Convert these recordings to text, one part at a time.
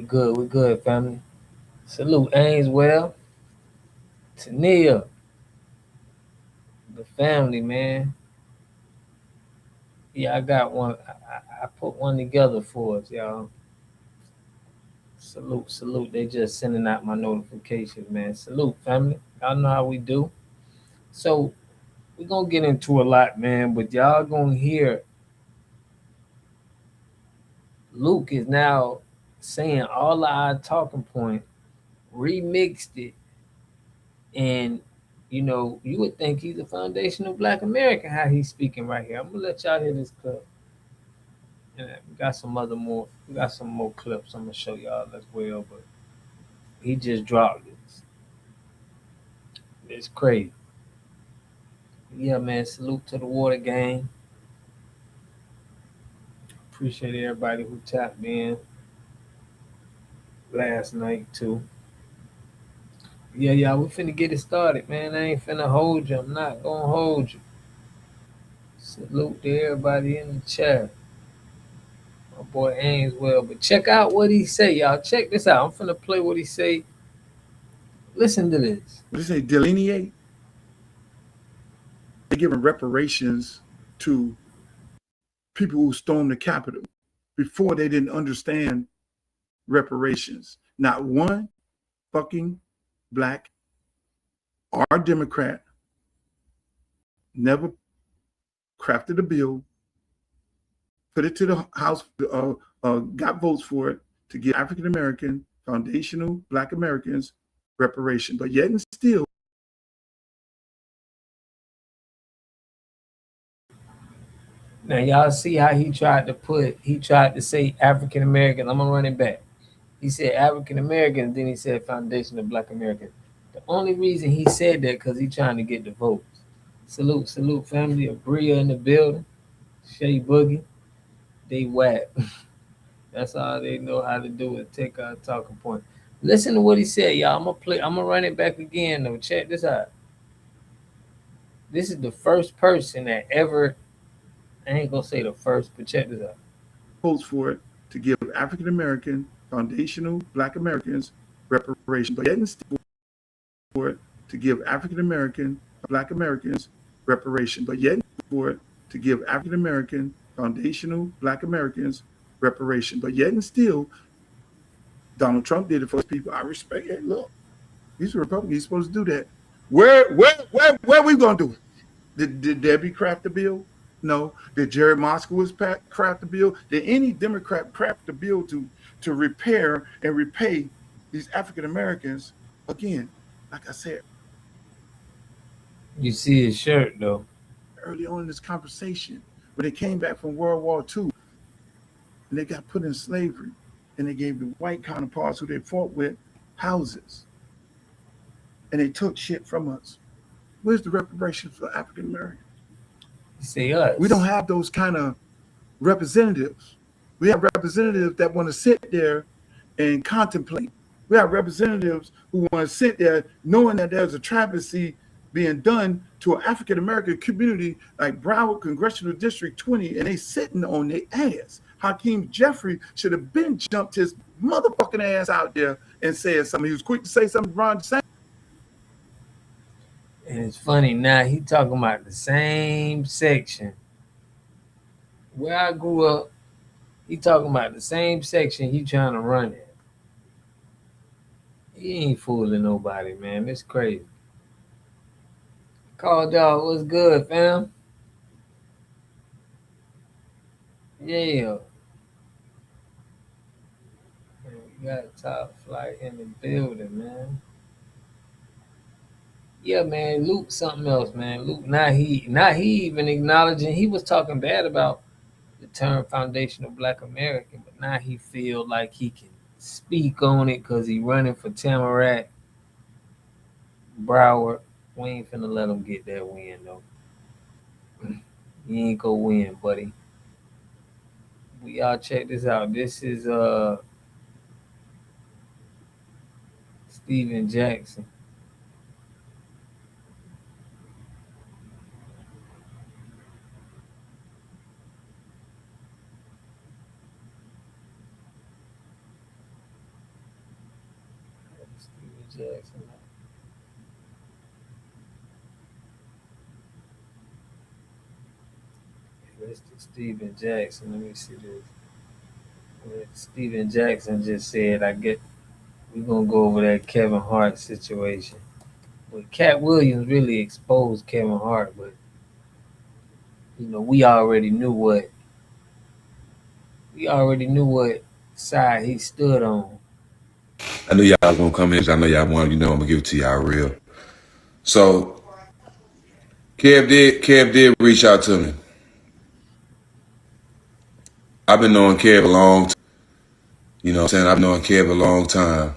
We good, family. Salute Ainswell, Tania, the family, man. Yeah, I got one. I put one together for us, y'all. Salute. They just sending out my notifications, man. Salute, family. Y'all know how we do. So we're gonna get into a lot, man, but y'all gonna hear Luke is now saying all of our talking point, remixed it, and you would think he's a foundational Black American how he's speaking right here. I'm gonna let y'all hear this clip, and we got some more clips. I'm gonna show y'all as well, but he just dropped this. It's crazy. Yeah, man. Salute to the Water Gang. Appreciate everybody who tapped in last night too. Yeah, y'all, we finna get it started, man. I ain't finna hold you. I'm not gonna hold you. Salute to everybody in the chat. My boy Ainswell. But check out what he say, y'all. Check this out. I'm finna play what he say. Listen to this. What they say, delineate? They're giving reparations to people who stormed the Capitol before they didn't understand reparations. Not one fucking Black or Democrat never crafted a bill, put it to the House, got votes for it to give African American, foundational Black Americans reparation. But yet and still, Now y'all see how he tried to say African American. I'm gonna run it back. He said African American, then he said foundation of Black American. The only reason he said that because he trying to get the votes. Salute, family of Bria in the building. Shay Boogie, they whack. That's all they know how to do is take our talking point. Listen to what he said, y'all. I'm gonna run it back again though. Check this out. This is the first person that ever, I ain't gonna say the first, but check this out. votes for it to give African American, foundational Black Americans reparation. But yet and still, for it to give African American, Black Americans reparation. But yet for it to give African American, foundational Black Americans reparation. But yet and still, Donald Trump did it for people. I respect it. Look, he's a Republican. He's supposed to do that. Where are we gonna do it? Did Debbie craft the bill? No. Did Jared Moskowitz craft the bill? Did any Democrat craft the bill to repair and repay these African Americans? Again, like I said You see his shirt though. early on in this conversation, when they came back from World War II and they got put in slavery, and they gave the white counterparts who they fought with houses, and they took shit from us. Where's the reparations for African Americans? You see We don't us. have those kind of representatives. We have representatives that want to sit there and contemplate. We have representatives who want to sit there knowing that there's a travesty being done to an African American community like Broward Congressional District 20, and they sitting on their ass. Hakeem Jeffrey should have been jumped his motherfucking ass out there and said something. He was quick to say something Ron DeSantis. And it's funny now he talking about the same section where I grew up. He talking about the same section he trying to run it. He ain't fooling nobody, man. It's crazy. Call dog, what's good, fam? Yeah. Man, we got top flight in the building, man. Yeah, man. Luke something else, man. Luke not he even acknowledging he was talking bad about the term foundational Black American, but now he feel like he can speak on it because he running for Tamarack, Broward. We ain't finna let him get that win though. He ain't gonna win, buddy. We y'all check this out. This is Steven Jackson. Jackson. Mr. Steven Jackson. Let me see this. Steven Jackson just said, I get we're gonna go over that Kevin Hart situation. But Cat Williams really exposed Kevin Hart, but we already knew what side he stood on. I knew y'all was gonna come in. I know y'all wanted. I'm gonna give it to y'all real. So Kev did reach out to me. I've been knowing Kev a long time. You know what I'm saying? I've been knowing Kev a long time.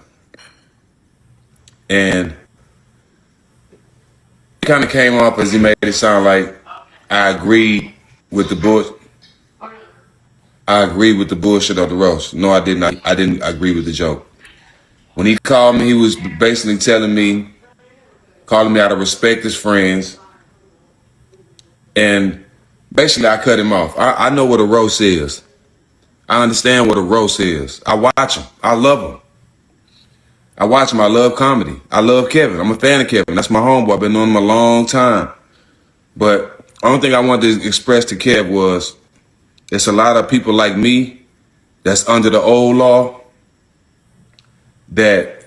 And it kind of came off as he made it sound like I agreed with the bull. I agreed with the bullshit of the roast. No, I didn't. I didn't agree with the joke. When he called me, he was basically calling me out of respect as friends. And basically, I cut him off. I know what a roast is. I understand what a roast is. I watch him. I love him. I watch him. I love comedy. I love Kevin. I'm a fan of Kevin. That's my homeboy. I've been knowing him a long time. But the only thing I wanted to express to Kev was there's a lot of people like me that's under the old law that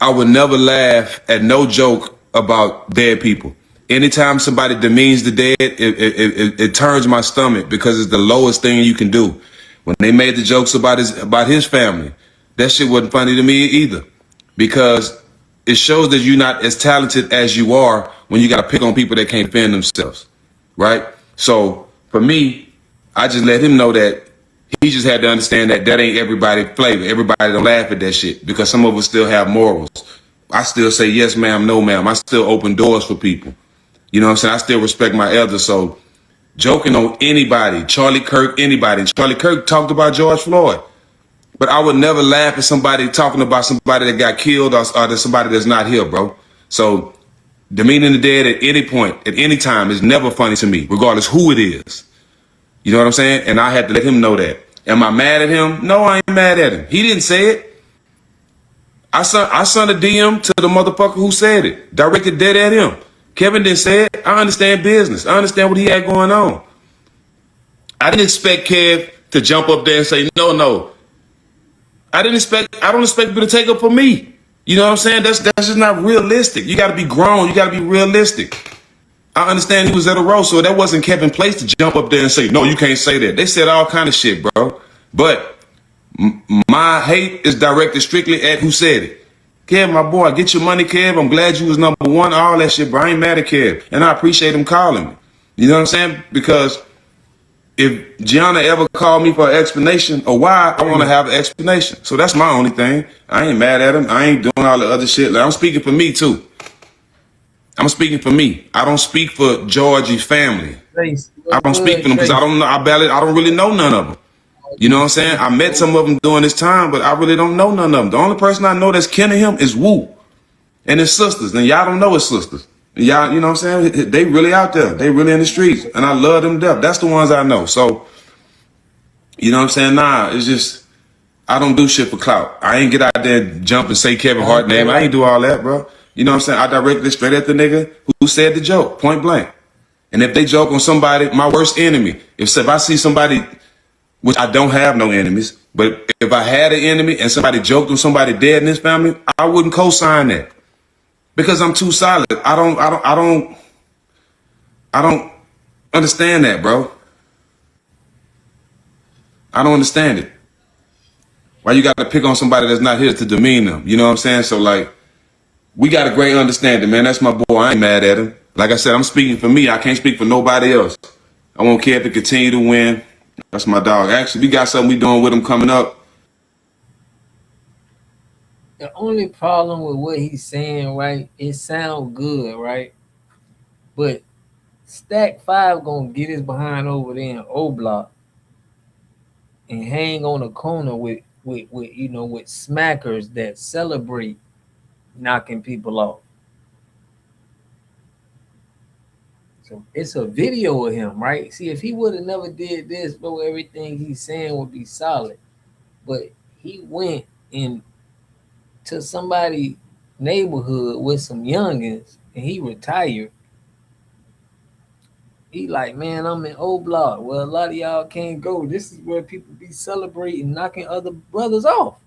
I would never laugh at no joke about dead people. Anytime somebody demeans the dead, it turns my stomach because it's the lowest thing you can do. When they made the jokes about his family, that shit wasn't funny to me either, because it shows that you're not as talented as you are when you got to pick on people that can't defend themselves, right? So for me, I just let him know that he just had to understand that ain't everybody's flavor. Everybody don't laugh at that shit because some of us still have morals. I still say yes, ma'am, no, ma'am. I still open doors for people. You know what I'm saying? I still respect my elders. So joking on anybody, Charlie Kirk, anybody. And Charlie Kirk talked about George Floyd. But I would never laugh at somebody talking about somebody that got killed or somebody that's not here, bro. So demeaning the dead at any point, at any time, is never funny to me, regardless who it is. You know what I'm saying? And I had to let him know that. Am I mad at him? No, I ain't mad at him. He didn't say it. I sent a DM to the motherfucker who said it, directed dead at him. Kevin didn't say it. I understand business. I understand what he had going on. I didn't expect Kev to jump up there and say, no. I don't expect people to take up for me. You know what I'm saying? That's just not realistic. You got to be grown. You got to be realistic. I understand he was at a roast, so that wasn't Kevin's place to jump up there and say, no, you can't say that. They said all kind of shit, bro. But my hate is directed strictly at who said it. Kev, my boy, get your money, Kev. I'm glad you was number one, all that shit, bro. I ain't mad at Kev. And I appreciate him calling me. You know what I'm saying? Because if Gianna ever called me for an explanation or why, I want to have an explanation. So that's my only thing. I ain't mad at him. I ain't doing all the other shit. Like, I'm speaking for me, too. I'm speaking for me. I don't speak for Georgie's family. I don't speak for them because I don't know. I don't really know none of them. You know what I'm saying? I met some of them during this time, but I really don't know none of them. The only person I know that's kin to him is Wu and his sisters. And y'all don't know his sisters. Y'all, you know what I'm saying? They really out there. They really in the streets. And I love them to death. That's the ones I know. So, you know what I'm saying? Nah, it's just, I don't do shit for clout. I ain't get out there and jump and say Kevin Hart name. I ain't do all that, bro. You know what I'm saying? I directed it straight at the nigga who said the joke, point blank. And if they joke on somebody, my worst enemy, if I see somebody, which I don't have no enemies, but if I had an enemy and somebody joked on somebody dead in his family, I wouldn't co-sign that because I'm too solid. I don't understand that, bro. I don't understand it. Why you got to pick on somebody that's not here to demean them? You know what I'm saying? So like, we got a great understanding, man. That's my boy. I ain't mad at him. Like I said, I'm speaking for me. I can't speak for nobody else. I want Kev to continue to win. That's my dog. Actually, we got something we doing with him coming up. The only problem with what he's saying, right? It sounds good, right? But Stack 5 gonna get his behind over there in O Block and hang on a corner with smackers that celebrate knocking people off. So it's a video of him, right? See, if he would have never did this, bro, everything he's saying would be solid. But he went and to somebody neighborhood with some youngins and he retired. He like, man, I'm in O Block. Well, a lot of y'all can't go. This is where people be celebrating, knocking other brothers off.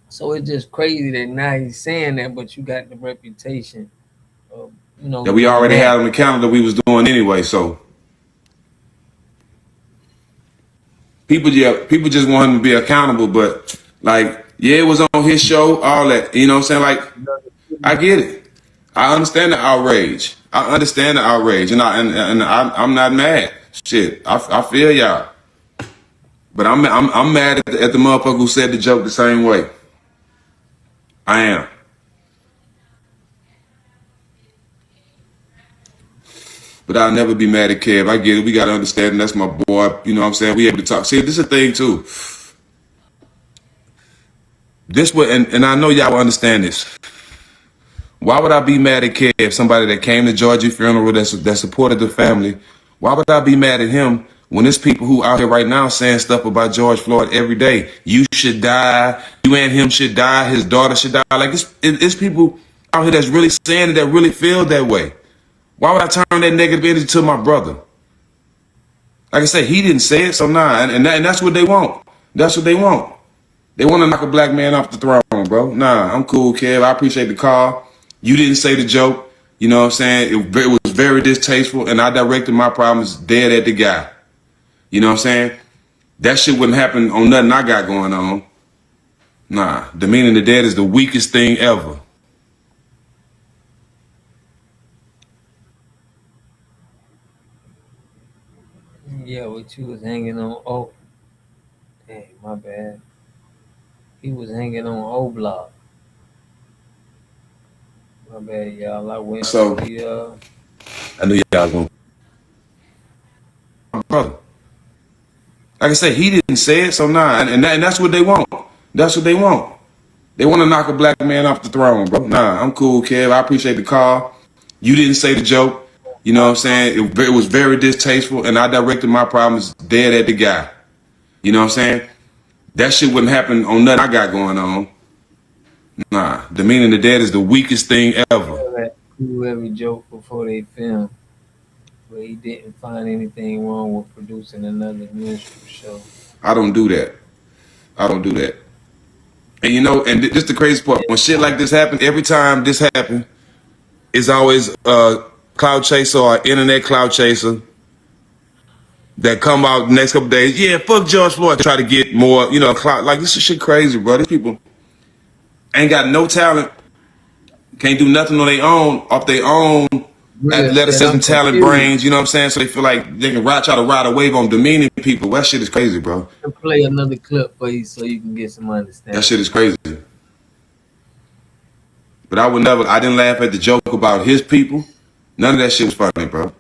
So it's just crazy that now he's saying that, but you got the reputation of, That we doing already that. had on the calendar we was doing anyway. So people just want him to be accountable. But like, yeah, it was on his show, all that. You know what I'm saying? Like, I get it. I understand the outrage. I understand the outrage, I'm not mad. Shit, I feel y'all, but I'm mad at the motherfucker who said the joke the same way. I am. But I'll never be mad at Kev. I get it. We got to understand. That's my boy. You know what I'm saying? We able to talk. See, this is a thing too. This would, and I know y'all will understand this. Why would I be mad at Kev, somebody that came to Georgie funeral, that supported the family? Why would I be mad at him when there's people who out here right now saying stuff about George Floyd every day? You should die. You and him should die. His daughter should die. Like, it's people out here that's really saying it, that really feel that way. Why would I turn that negative energy to my brother? Like I said, he didn't say it, so nah. And that's what they want. That's what they want. They want to knock a black man off the throne, bro. Nah, I'm cool, Kev. I appreciate the call. You didn't say the joke. You know what I'm saying? It was very distasteful, and I directed my problems dead at the guy. You know what I'm saying? That shit wouldn't happen on nothing I got going on. Nah, demeaning the dead is the weakest thing ever. Yeah, what you was hanging on. Oh, dang, my bad. He was hanging on O Block. My bad, y'all. I went to So the I knew y'all was gonna, my brother. Like I said, he didn't say it, so nah. And that's what they want. That's what they want. They want to knock a black man off the throne, bro. Nah, I'm cool, Kev. I appreciate the call. You didn't say the joke. You know what I'm saying? It was very distasteful, and I directed my problems dead at the guy. You know what I'm saying? That shit wouldn't happen on nothing I got going on. Nah, demeaning the dead is the weakest thing ever. do every joke before they film, but he didn't find anything wrong with producing another minstrel show. I don't do that. I don't do that. And this the crazy part. When shit like this happen, every time this happen, it's always a cloud chaser or internet cloud chaser that come out the next couple days. Yeah, fuck George Floyd. Try to get more, clout. Like, this is shit crazy, bro. These people ain't got no talent, can't do nothing on their own, off their own Real said, athleticism, I'm talent, confused. brains. You know what I'm saying? So they feel like they can try to ride a wave on demeaning people. That shit is crazy, bro. I'll play another clip for you so you can get some That understanding. shit is crazy. But I didn't laugh at the joke about his people. None of that shit was funny, bro.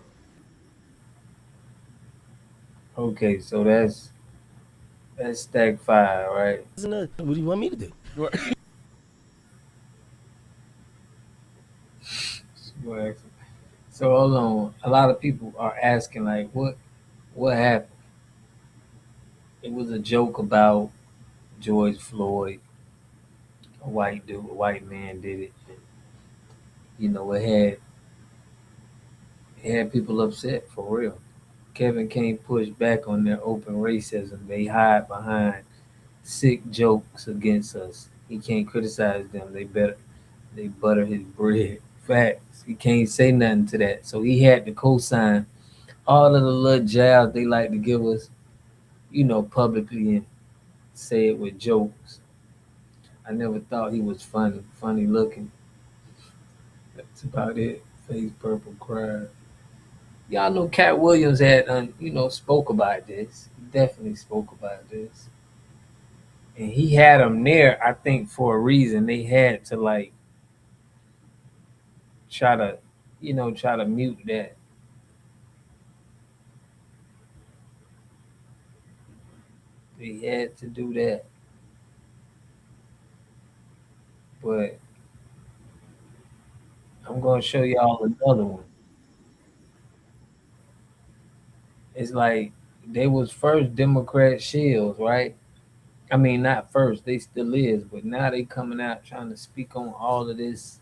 Okay, so that's stack five, right? What do you want me to do? So hold on. A lot of people are asking like, what happened? It was a joke about George Floyd. A white dude, a white man did it. And, it had people upset for real. Kevin can't push back on their open racism. They hide behind sick jokes against us. He can't criticize them. They butter his bread. Facts. He can't say nothing to that. So he had to co-sign all of the little jabs they like to give us, publicly and say it with jokes. I never thought he was funny looking. That's about it. Face purple cried. Y'all know Cat Williams had, spoke about this. He definitely spoke about this. And he had them there, I think, for a reason. They had to like try to, try to mute that. They had to do that. But I'm gonna show y'all another one. It's like they was first Democrat shields, right? I mean, not first, they still is, but now they coming out trying to speak on all of this,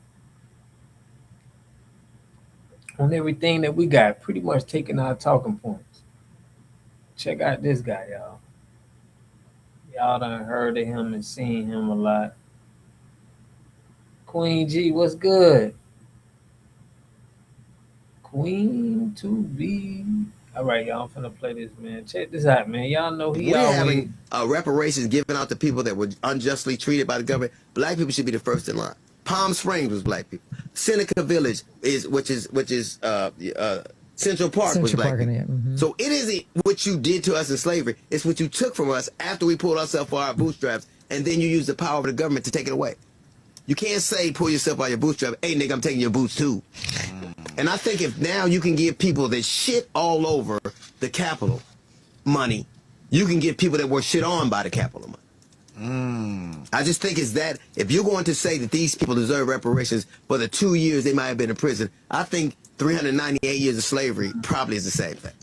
on everything that we got, pretty much taking our talking points. Check out this guy, y'all. Y'all done heard of him and seen him a lot. Queen G, what's good? Queen to be. All right, y'all. I'm finna play this, man. Check this out, man. Y'all know he We're always. having reparations given out to people that were unjustly treated by the government. Black people should be the first in line. Palm Springs was black people. Seneca Village which is Central Park was black people. So it isn't what you did to us in slavery. It's what you took from us after we pulled ourselves for our bootstraps, and then you use the power of the government to take it away. You can't say pull yourself out your bootstrap. Hey, nigga, I'm taking your boots too. And I think if now you can give people that shit all over the Capitol money, you can get people that were shit on by the capital money. I just think it's that if you're going to say that these people deserve reparations for the 2 years they might have been in prison, I think 398 years of slavery probably is the same thing.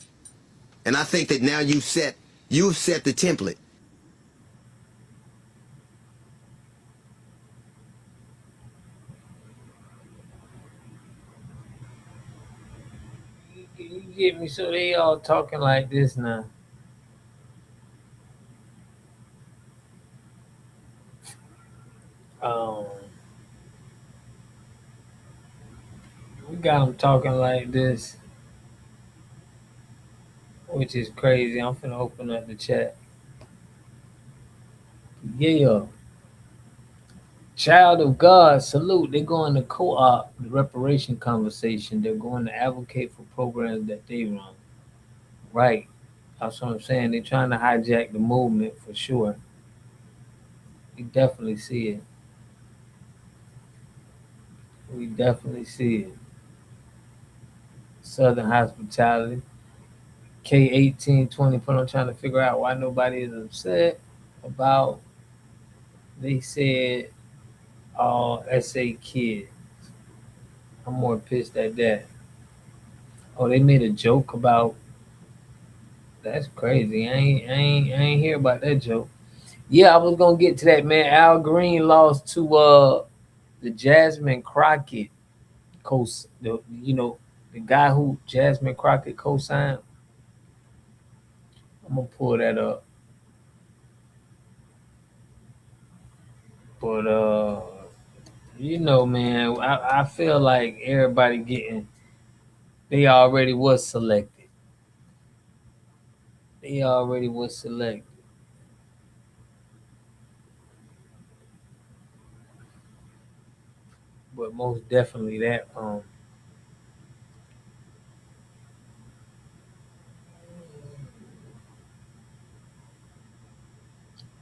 And I think that now you've set the template. You get me? So they all talking like this now. Um, we got them talking like this, which is crazy. I'm finna open up the chat. Yeah, child of God, salute. They're going to co-op the reparation conversation. They're going to advocate for programs that they run. Right. That's what I'm saying. They're trying to hijack the movement for sure. We definitely see it. We definitely see it. Southern hospitality. K1820 put on trying to figure out why nobody is upset about, they said all SA kids. I'm more pissed at that. Oh, they made a joke about, that's crazy. I ain't hear about that joke. Yeah, I was gonna get to that, man. Al Green lost to the Jasmine Crockett the guy who Jasmine Crockett co-signed. I'm gonna pull that up. But man, I feel like everybody getting, they already was selected. They already was selected. But most definitely that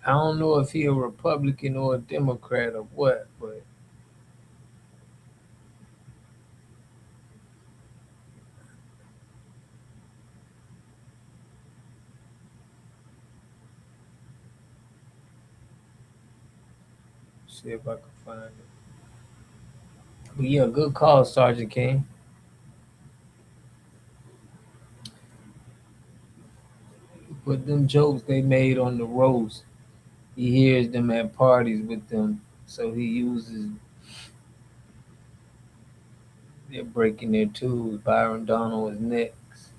I don't know if he a Republican or a Democrat or what, but see if I can find it. But yeah, good call, Sergeant King. But them jokes they made on the roast, he hears them at parties with them, so he uses, they're breaking their tools. Byron Donald is next.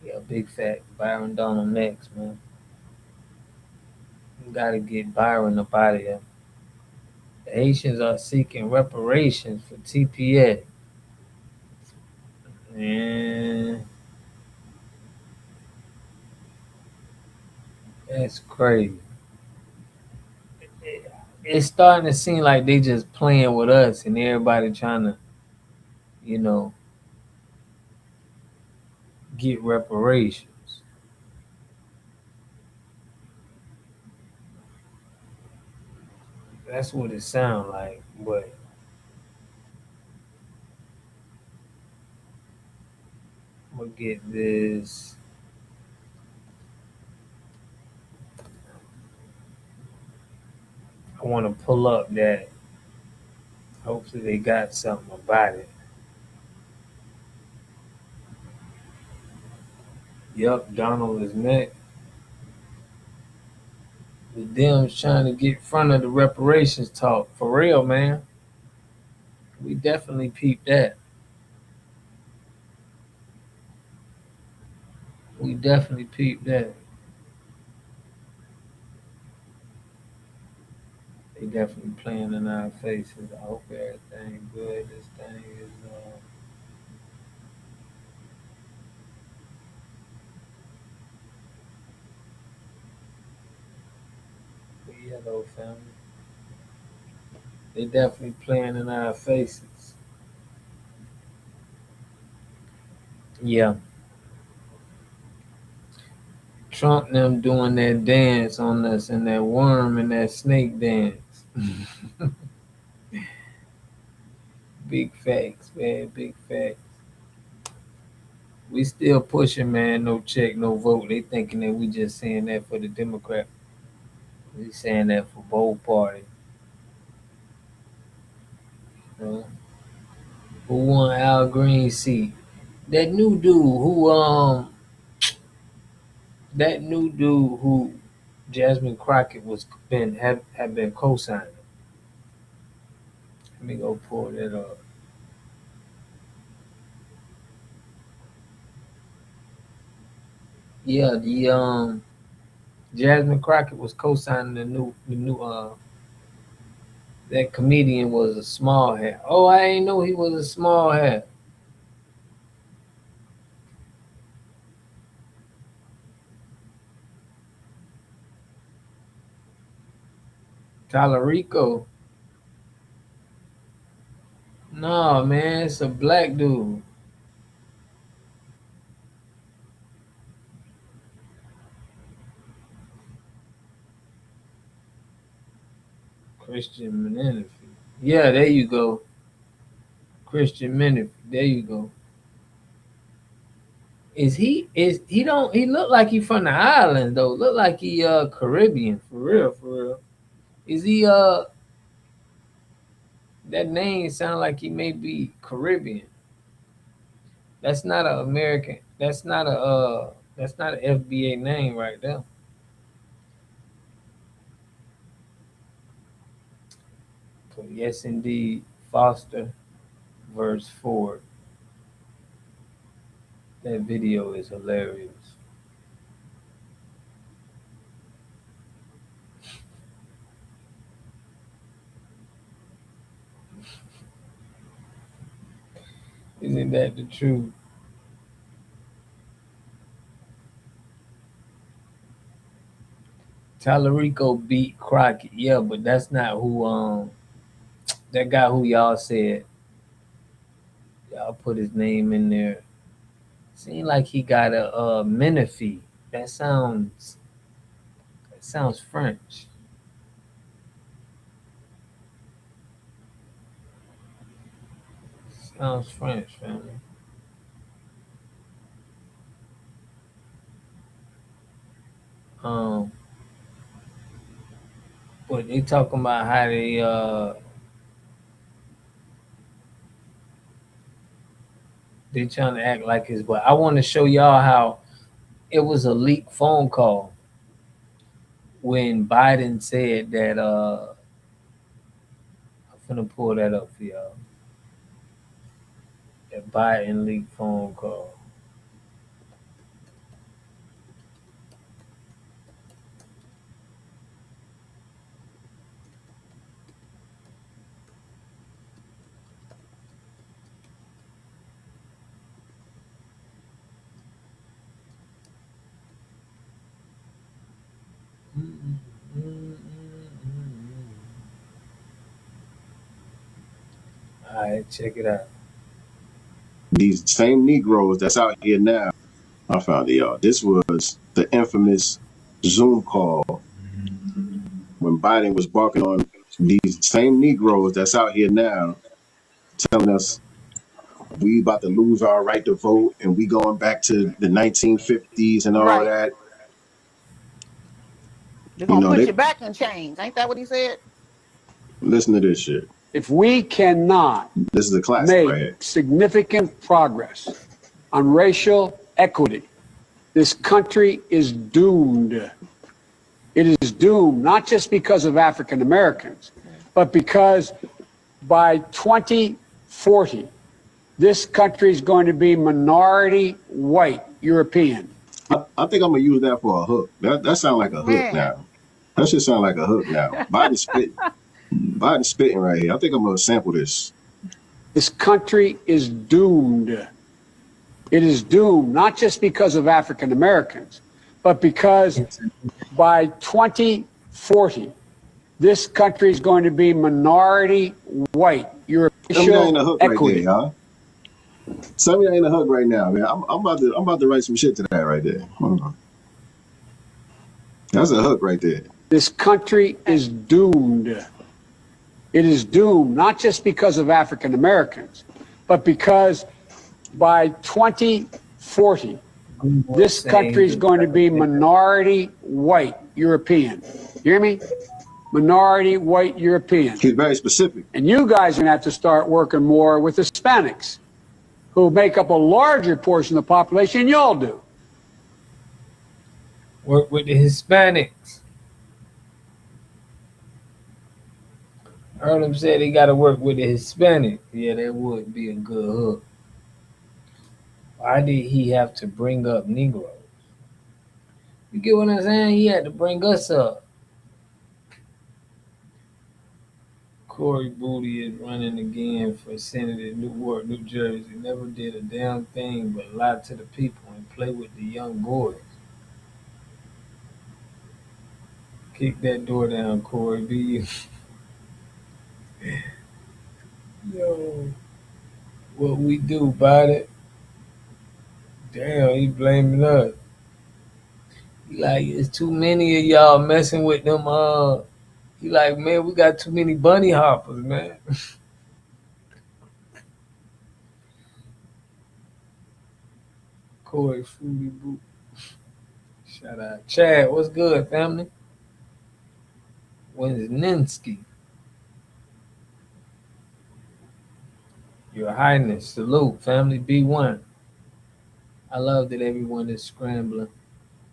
Yeah, big fact. Byron Donald next, man. You gotta get Byron up out of here. The Haitians are seeking reparations for TPA. And that's crazy. It's starting to seem like they just playing with us and everybody trying to, you know, get reparations. That's what it sounds like. But I'm gonna get this. I want to pull up that. Hopefully they got something about it. Yup, Donald is next. The Dems trying to get in front of the reparations talk. For real, man. We definitely peeped that. We definitely peeped that. They definitely playing in our faces. I hope everything good. This thing is hello family. They definitely playing in our faces. Yeah. Trump them doing that dance on us and that worm and that snake dance. Big facts, man. Big facts. We still pushing, man. No check, no vote. They thinking that we just saying that for the Democrat. We saying that for both parties. You know? Who won Al Green's seat? That new dude who Jasmine Crockett was been have been co-signing. Let me go pull that up. Yeah, the Jasmine Crockett was co-signing the new that comedian was a small hat. Oh, I ain't know he was a small hat. Talarico. No, man, it's a black dude. Christian Menifee. Yeah, there you go. Christian Menifee. There you go. He look like he from the islands though. Look like he Caribbean for real, for real. Is he that name sound like he may be Caribbean. That's not an American. That's not an FBA name right there. So yes indeed, Foster verse Ford. That video is hilarious. Isn't that the truth? Talarico beat Crockett. Yeah, but that's not who that guy who y'all said. Y'all put his name in there. Seemed like he got a Menifee. That sounds French. Sounds French, family. Um, but they talking about how they trying to act like it's. But I want to show y'all how it was a leaked phone call when Biden said that. I'm gonna pull that up for y'all. That Biden leaked phone call. All right, check it out. These same Negroes that's out here now, I found it, y'all. This was the infamous Zoom call when Biden was barking on these same Negroes that's out here now, telling us we about to lose our right to vote and we going back to the 1950s and all of Right. that. They're gonna put you back in chains. Ain't that what he said? Listen to this shit. If we cannot This is a classic make right here. significant progress on racial equity, this country is doomed. it is doomed, not just because of African Americans, but because by 2040, this country is going to be minority white European. I think I'm gonna use that for a hook. That sounds like a hook Man. now. That should sound like a hook now. Biden spitting right here. I think I'm gonna sample this. This country is doomed. It is doomed, not just because of African Americans, but because by 2040, this country is going to be minority white European. Tell me that ain't a hook right there, y'all. Tell me that ain't a hook right now, man. I'm about to write some shit to that right there. Hold on. That's a hook right there. This country is doomed. It is doomed, not just because of African Americans, but because by 2040, this country is going to be minority white European. You hear me? Minority white European. He's very specific. And you guys are going to have to start working more with Hispanics, who make up a larger portion of the population than y'all do. Work with the Hispanics. I heard him say they got to work with the Hispanics. Yeah, that would be a good hook. Why did he have to bring up Negroes? You get what I'm saying? He had to bring us up. Corey Booty is running again for Senate in Newark, New Jersey. Never did a damn thing but lie to the people and play with the young boys. Kick that door down, Corey B. Yo, what we do about it? Damn, he blaming us. He like, it's too many of y'all messing with them. He like, man, we got too many bunny hoppers, man. Corey Fruity Boot. Shout out. Chad, what's good, family? Wisniewski. Your Highness, salute, family B1. I love that everyone is scrambling,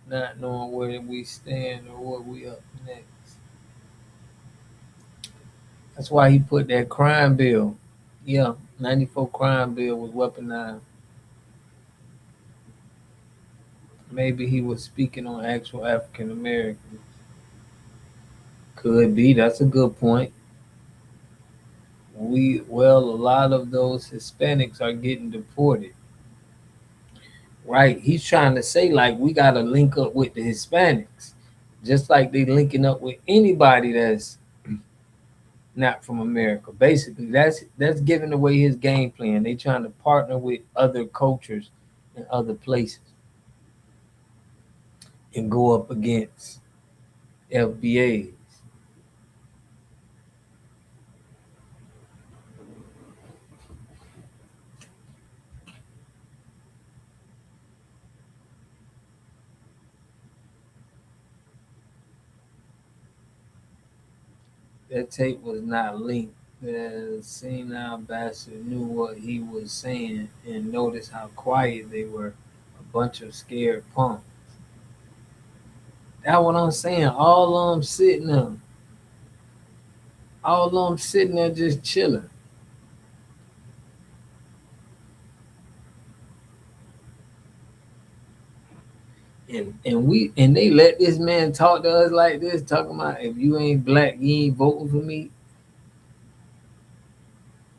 not knowing where we stand or what we up next. That's why he put that crime bill. Yeah, 94 crime bill was weaponized. Maybe he was speaking on actual African Americans. Could be. That's a good point. A lot of those Hispanics are getting deported. Right? He's trying to say like we gotta link up with the Hispanics, just like they linking up with anybody that's not from America. Basically, that's giving away his game plan. They trying to partner with other cultures and other places and go up against FBAs. That tape was not linked. The senior ambassador knew what he was saying and noticed how quiet they were. A bunch of scared punks. That's what I'm saying. All of them sitting there. All of them sitting there just chilling. And they let this man talk to us like this, talking about if you ain't black, you ain't voting for me.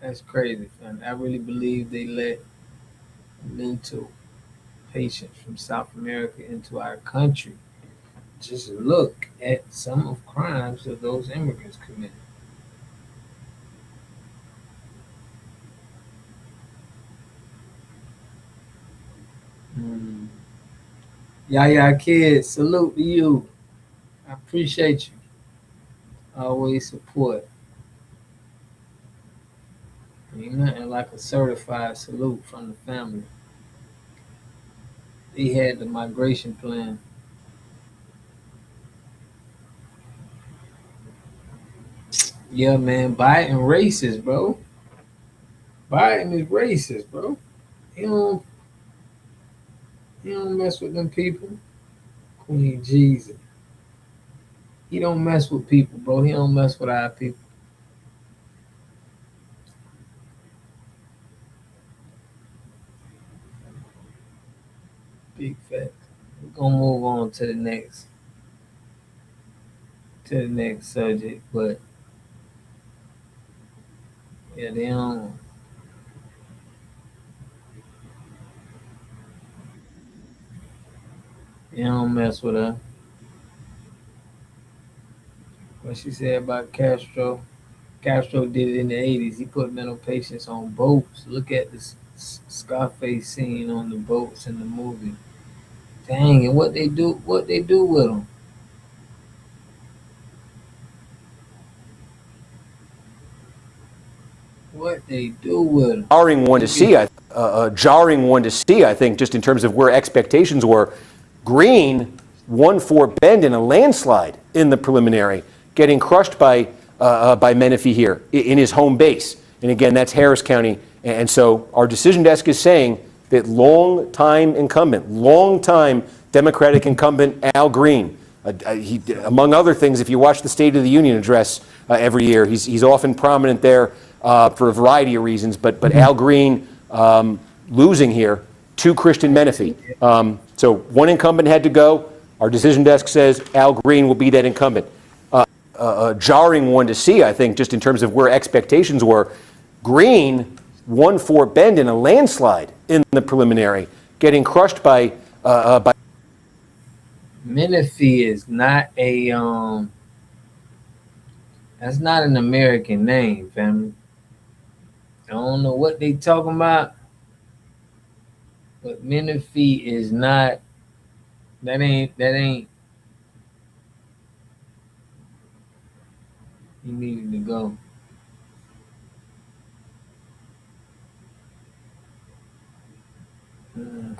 That's crazy, fam. I really believe they let mental patients from South America into our country. Just look at some of crimes that those immigrants committed. Mm. Yaya kids, salute to you. I appreciate you. Always support. Ain't nothing like a certified salute from the family. They had the migration plan. Yeah, man, Biden racist, bro. Biden is racist, bro. He don't he don't mess with them people. Queen Jesus. He don't mess with people, bro. He don't mess with our people. Big fact. We're gonna move on to the next subject, but yeah, they don't mess with her. What she said about Castro. Castro did it in the 80s. He put mental patients on boats. Look at the Scarface scene on the boats in the movie. Dang, and what they do with them? What they do with them? Jarring one to Look at see. Jarring one to see. I think just in terms of where expectations were. Green won Fort Bend in a landslide in the preliminary, getting crushed by Menifee here in his home base. And again, that's Harris County. And so our decision desk is saying that long-time Democratic incumbent Al Green, he, among other things, if you watch the State of the Union address every year, he's often prominent there for a variety of reasons. But Al Green losing here to Christian Menifee. So one incumbent had to go. Our decision desk says Al Green will be that incumbent. A jarring one to see, I think, just in terms of where expectations were. Green won Fort Bend in a landslide in the preliminary, getting crushed by. Menifee is not a that's not an American name, family. I don't know what they talking about, but Menifee is not. That ain't. He needed to go. Hmm.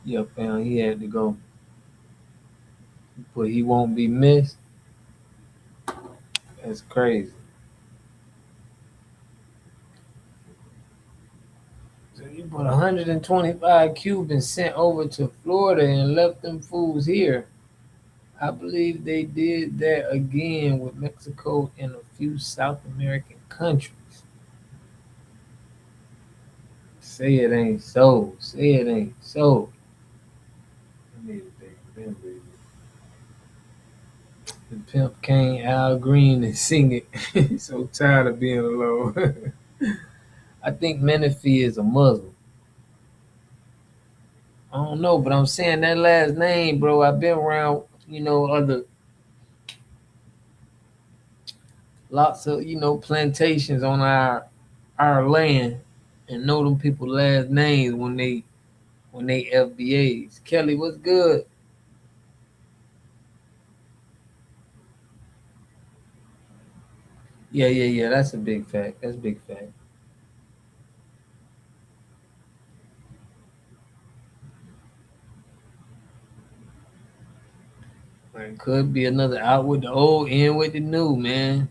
Yep, and he had to go, but he won't be missed. That's crazy. So you put 125 Cubans sent over to Florida and left them fools here. I believe they did that again with Mexico and a few South American countries. Say it ain't so. Say it ain't so. I need to think of them, the pimp came Al Green and sing it. So tired of being alone. I think Menifee is a Muslim. I don't know, but I'm saying that last name, bro. I've been around, other lots of, plantations on our land, and know them people last names when they FBAs. Kelly, what's good? Yeah, yeah, yeah. That's a big fact. That's a big fact. It could be another out with the old, in with the new, man.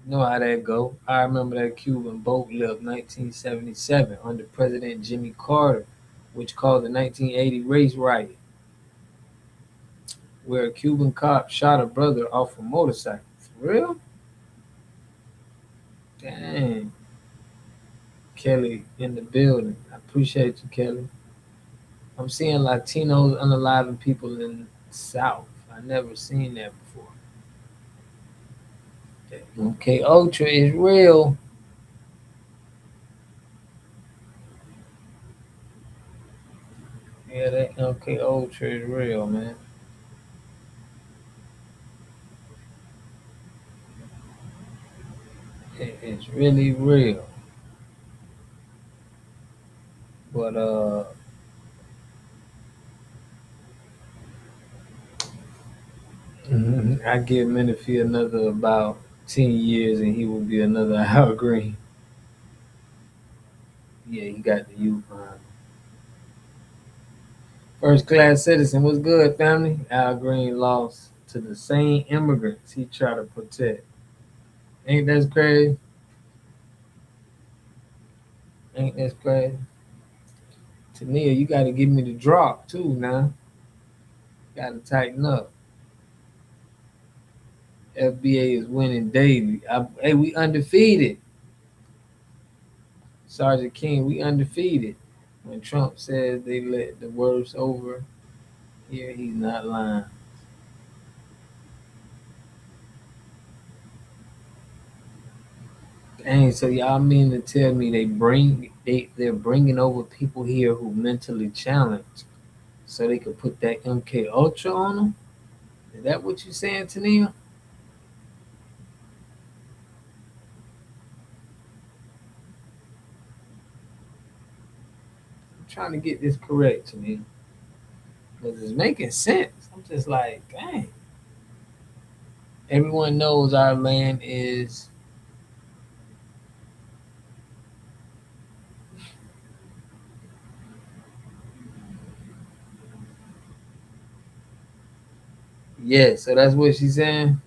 You know how that go. I remember that Cuban boat lift 1977 under President Jimmy Carter, which caused the 1980 race riot, where a Cuban cop shot a brother off a motorcycle. For real? Dang. Kelly in the building. I appreciate you, Kelly. I'm seeing Latinos unaliving people in the South. I never seen that before. That MK Ultra is real. Yeah, that MK Ultra is real, man. It's really real. But I give Menifee another about 10 years, and he will be another Al Green. Yeah, he got the youth behind him. First class citizen. What's good, family? Al Green lost to the same immigrants he tried to protect. Ain't that crazy? Ain't that crazy? Tania, you got to give me the drop too now. Got to tighten up. FBA is winning daily. Hey, we undefeated. Sergeant King, we undefeated. When Trump says they let the worst over here, he's not lying. Dang, so y'all mean to tell me they're bringing over people here who mentally challenged so they could put that MK Ultra on them? Is that what you saying, Tania? I'm trying to get this correct, Tania, because it's making sense. I'm just like, dang. Everyone knows our land is yeah. So that's what she's saying.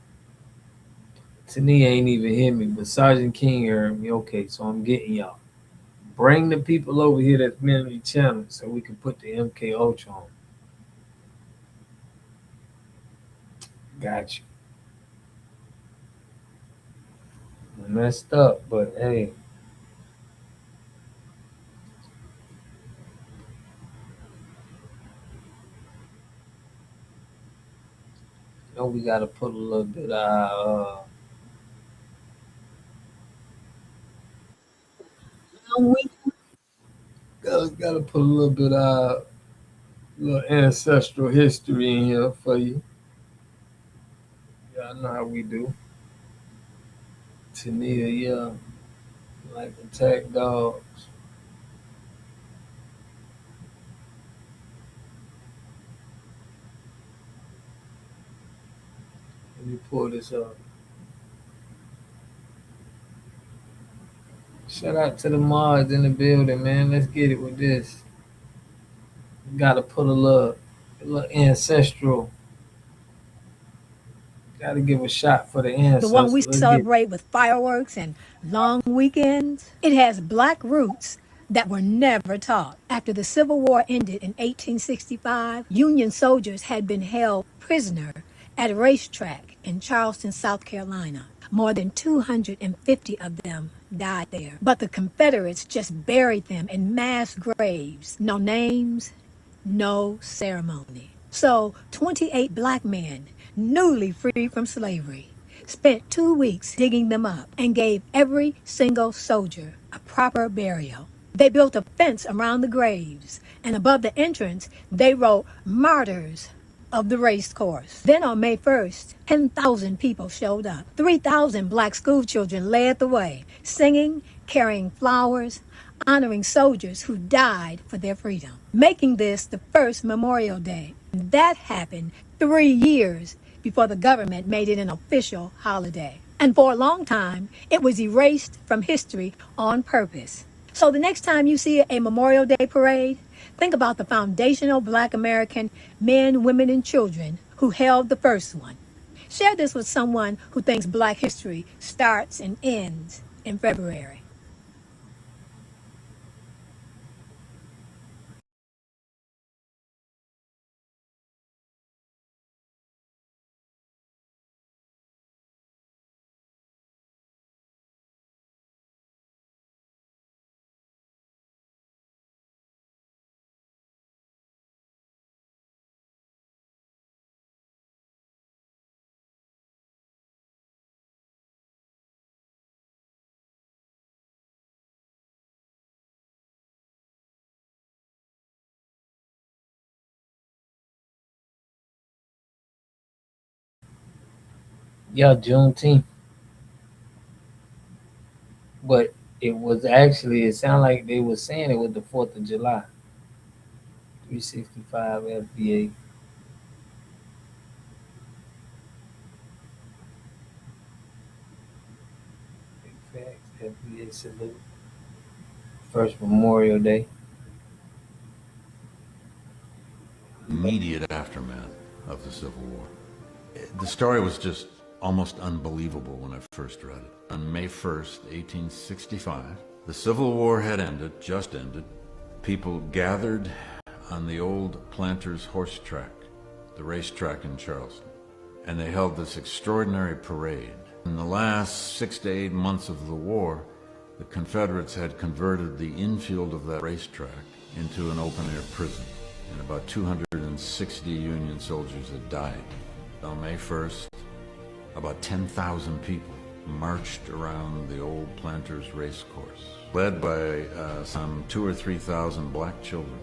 Tania ain't even hear me, but Sergeant King heard me. Okay, so I'm getting y'all. Bring the people over here that's mentally challenged so we can put the MK Ultra on. Got you. I messed up, but hey, you know we gotta put a little bit of gotta put a little bit of little ancestral history in here for you. Y'all know how we do. Tania, yeah, like attack dogs. Let me pull this up. Shout out to the mods in the building, man. Let's get it with this. Gotta put a little ancestral. Gotta give a shot for the The one ancestors. we Let's get it. celebrate with fireworks and long weekends, it has black roots that were never taught. After the Civil War ended in 1865, Union soldiers had been held prisoner at a racetrack in Charleston, South Carolina. More than 250 of them died there. But the Confederates just buried them in mass graves. No names, no ceremony. So 28 black men, newly freed from slavery, spent 2 weeks digging them up and gave every single soldier a proper burial. They built a fence around the graves, and above the entrance, they wrote martyrs of the race course. Then on May 1st, 10,000 people showed up. 3,000 black school children led the way, singing, carrying flowers, honoring soldiers who died for their freedom, making this the first Memorial Day. And that happened 3 years before the government made it an official holiday. And for a long time, it was erased from history on purpose. So the next time you see a Memorial Day parade, think about the foundational Black American men, women, and children who held the first one. Share this with someone who thinks Black history starts and ends in February. Yeah, Juneteenth. But it was actually, it sounded like they were saying it was the 4th of July. 365 FBA. Big facts. FBA salute. First Memorial Day. immediate aftermath of the Civil War. The story was just almost unbelievable when I first read it. On May 1st, 1865, the Civil War had ended, just ended. People gathered on the old Planters horse track, the racetrack in Charleston, and they held this extraordinary parade. In the last 6 to 8 months of the war, the Confederates had converted the infield of that racetrack into an open-air prison, and about 260 Union soldiers had died. On May 1st, about 10,000 people marched around the old Planters race course, led by some 2,000 or 3,000 black children,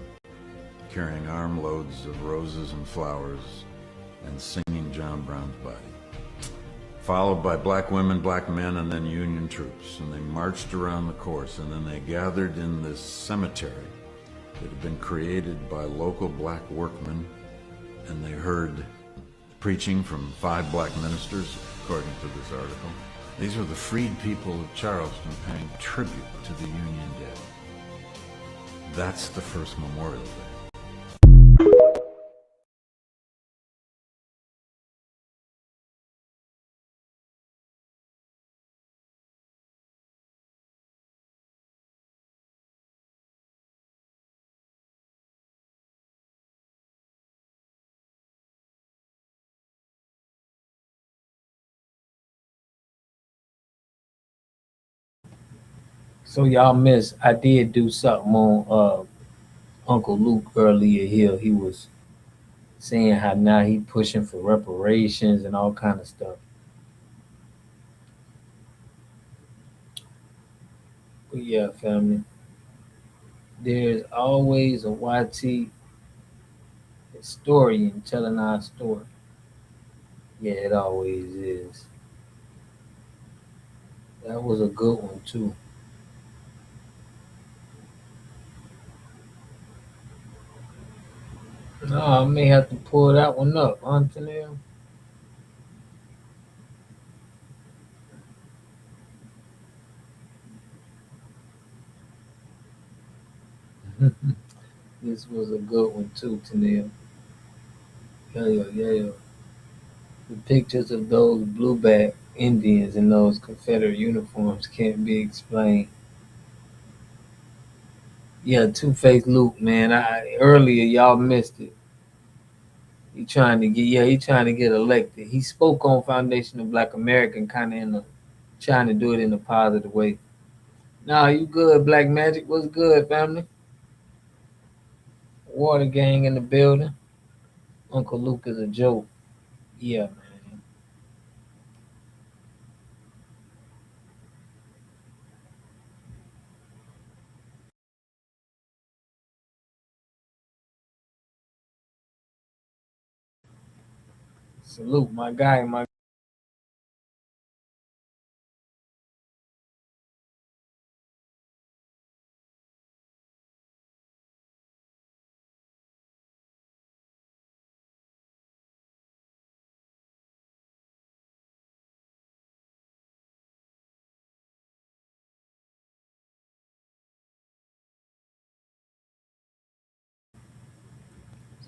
carrying armloads of roses and flowers and singing John Brown's body, followed by black women, black men, and then Union troops. And they marched around the course, and then they gathered in this cemetery that had been created by local black workmen, and they heard preaching from 5 black ministers, according to this article. These were the freed people of Charleston paying tribute to the Union dead. That's the first Memorial Day. So y'all miss, I did do something on Uncle Luke earlier here. He was saying how now he pushing for reparations and all kind of stuff. But yeah, family, there's always a YT historian telling our story. Yeah, it always is. That was a good one too. No, I may have to pull that one up, Antonio. This was a good one too, Tanil. Yeah, yeah, yeah, yeah. The pictures of those blueback Indians in those Confederate uniforms can't be explained. Yeah, Two-Face Luke, man. I earlier y'all missed it. He trying to get elected. He spoke on Foundation of Black American kind of in a trying to do it in a positive way. Nah, you good, Black Magic? What's good, family? Water Gang in the building. Uncle Luke is a joke. Yeah, man. Salute, my guy, my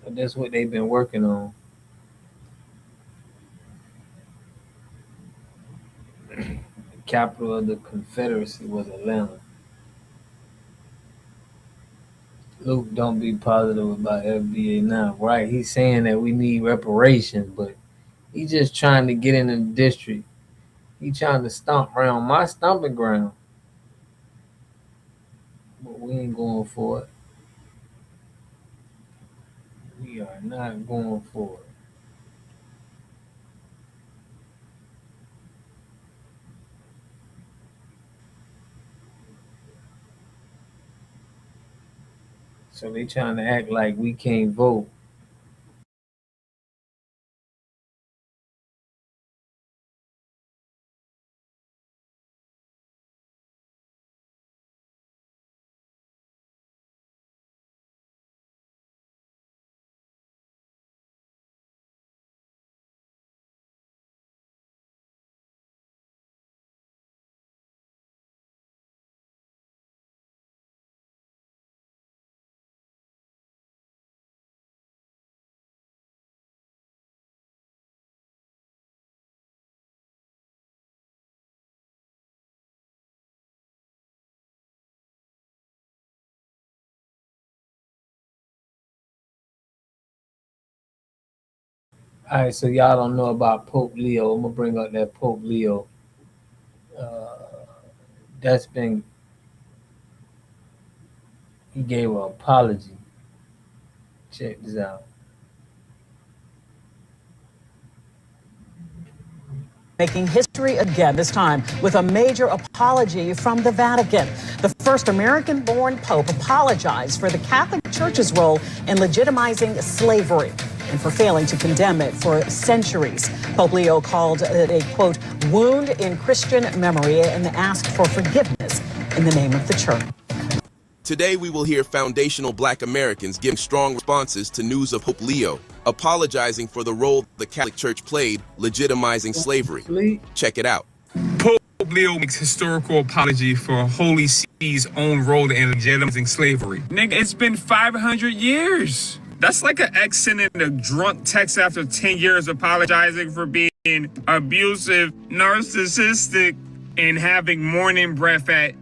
So that's what they've been working on. The capital of the Confederacy was Atlanta. Luke, don't be positive about FBA now, right? He's saying that we need reparations, but he's just trying to get in the district. He trying to stomp around my stomping ground, but we ain't going for it. We are not going for it. So they trying to act like we can't vote. All right, so y'all don't know about Pope Leo. I'm gonna bring up that Pope Leo. Uh, that's been he gave an apology. Check this out. Making history again, this time with a major apology from the Vatican. The first American-born pope apologized for the Catholic Church's role in legitimizing slavery and for failing to condemn it for centuries. Pope Leo called it a, quote, wound in Christian memory and asked for forgiveness in the name of the church. Today, we will hear foundational Black Americans giving strong responses to news of Pope Leo, apologizing for the role the Catholic Church played legitimizing slavery. Check it out. Pope Leo makes historical apology for Holy See's own role in legitimizing slavery. Nigga, it's been 500 years. That's like an ex sending a drunk text after 10 years apologizing for being abusive, narcissistic, and having morning breath at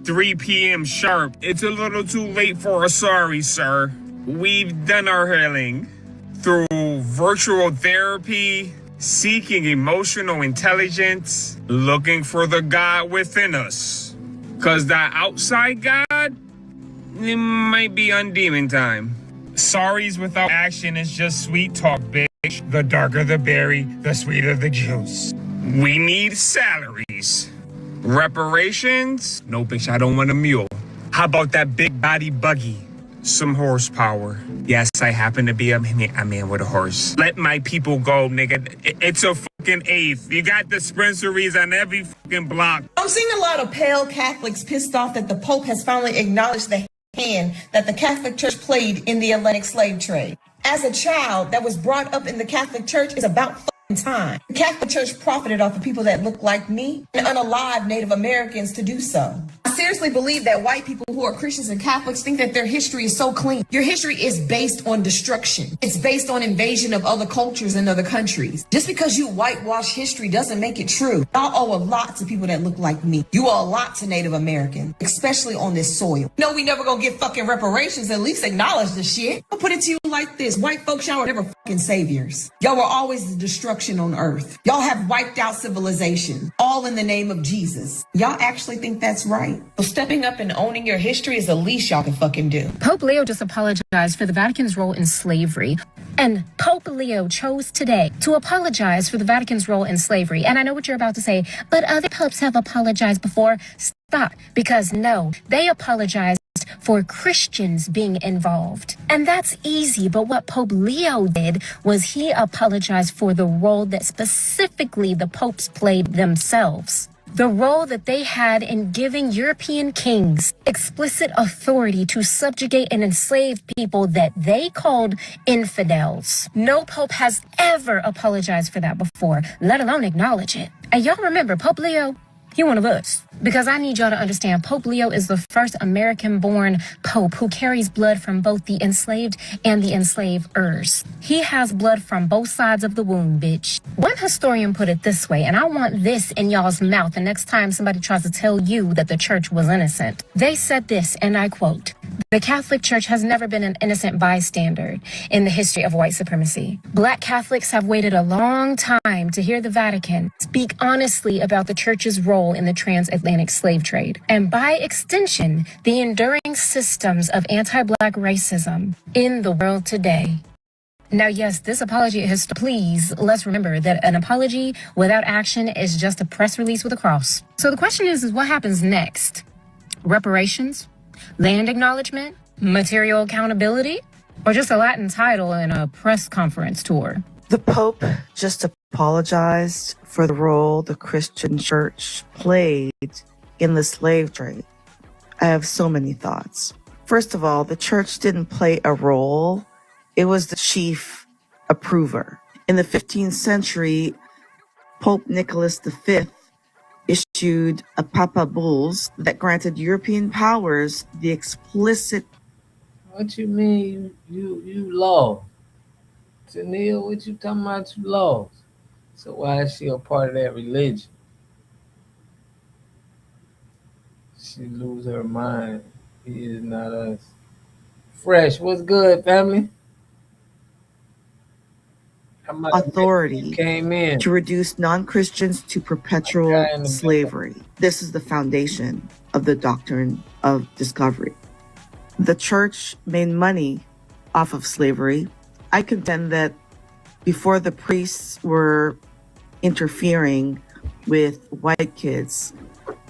3 p.m. sharp. It's a little too late for a sorry, sir. We've done our healing through virtual therapy, seeking emotional intelligence, looking for the God within us. Cause that outside God, it might be on demon time. Sorries without action is just sweet talk, bitch. The darker the berry, the sweeter the juice. We need salaries. Reparations? No, bitch, I don't want a mule. How about that big body buggy? Some horsepower. Yes, I happen to be a man with a horse. Let my people go, nigga. It's a fucking eighth. You got dispensaries on every fucking block. I'm seeing a lot of pale Catholics pissed off that the Pope has finally acknowledged the hand that the Catholic Church played in the Atlantic slave trade. As a child that was brought up in the Catholic Church, it's about time. The Catholic Church profited off of people that look like me and unalive Native Americans to do so. I seriously believe that white people who are Christians and Catholics think that their history is so clean. Your history is based on destruction. It's based on invasion of other cultures and other countries. Just because you whitewash history doesn't make it true. Y'all owe a lot to people that look like me. You owe a lot to Native Americans, especially on this soil. No, we never gonna get fucking reparations. At least acknowledge the shit. I'll put it to you like this. White folks, y'all were never fucking saviors. Y'all were always the destruction on earth. Y'all have wiped out civilization, all in the name of Jesus. Y'all actually think that's right? So stepping up and owning your history is the least y'all can fucking do. Pope Leo just apologized for the Vatican's role in slavery. And Pope Leo chose today to apologize for the Vatican's role in slavery. And I know what you're about to say, but other popes have apologized before. Stop. Because no, they apologized for Christians being involved. And that's easy, but what Pope Leo did was he apologized for the role that specifically the popes played themselves. The role that they had in giving European kings explicit authority to subjugate and enslave people that they called infidels. No pope has ever apologized for that before, let alone acknowledge it. And y'all remember, Pope Leo, he one of us. Because I need y'all to understand, Pope Leo is the first American-born pope who carries blood from both the enslaved and the enslavers. He has blood from both sides of the womb, bitch. One historian put it this way, and I want this in y'all's mouth the next time somebody tries to tell you that the church was innocent. They said this, and I quote, "The Catholic Church has never been an innocent bystander in the history of white supremacy. Black Catholics have waited a long time to hear the Vatican speak honestly about the church's role in the transatlantic slave trade, and by extension, the enduring systems of anti-Black racism in the world today." Now, yes, this apology is, please, let's remember that an apology without action is just a press release with a cross. So the question is what happens next? Reparations? Land acknowledgement? Material accountability? Or just a Latin title and a press conference tour? The Pope just apologized for the role the Christian church played in the slave trade. I have so many thoughts. First of all, the church didn't play a role. It was the chief approver. In the 15th century, Pope Nicholas V issued a Papa Bulls that granted European powers the explicit. What you mean you lost? Tennille, what you talking about you lost? So why is she a part of that religion? She lose her mind. He is not us. Fresh, what's good, family? authority came in. to reduce non-Christians to perpetual slavery. This is the foundation of the doctrine of discovery. The church made money off of slavery. I contend that before the priests were interfering with white kids,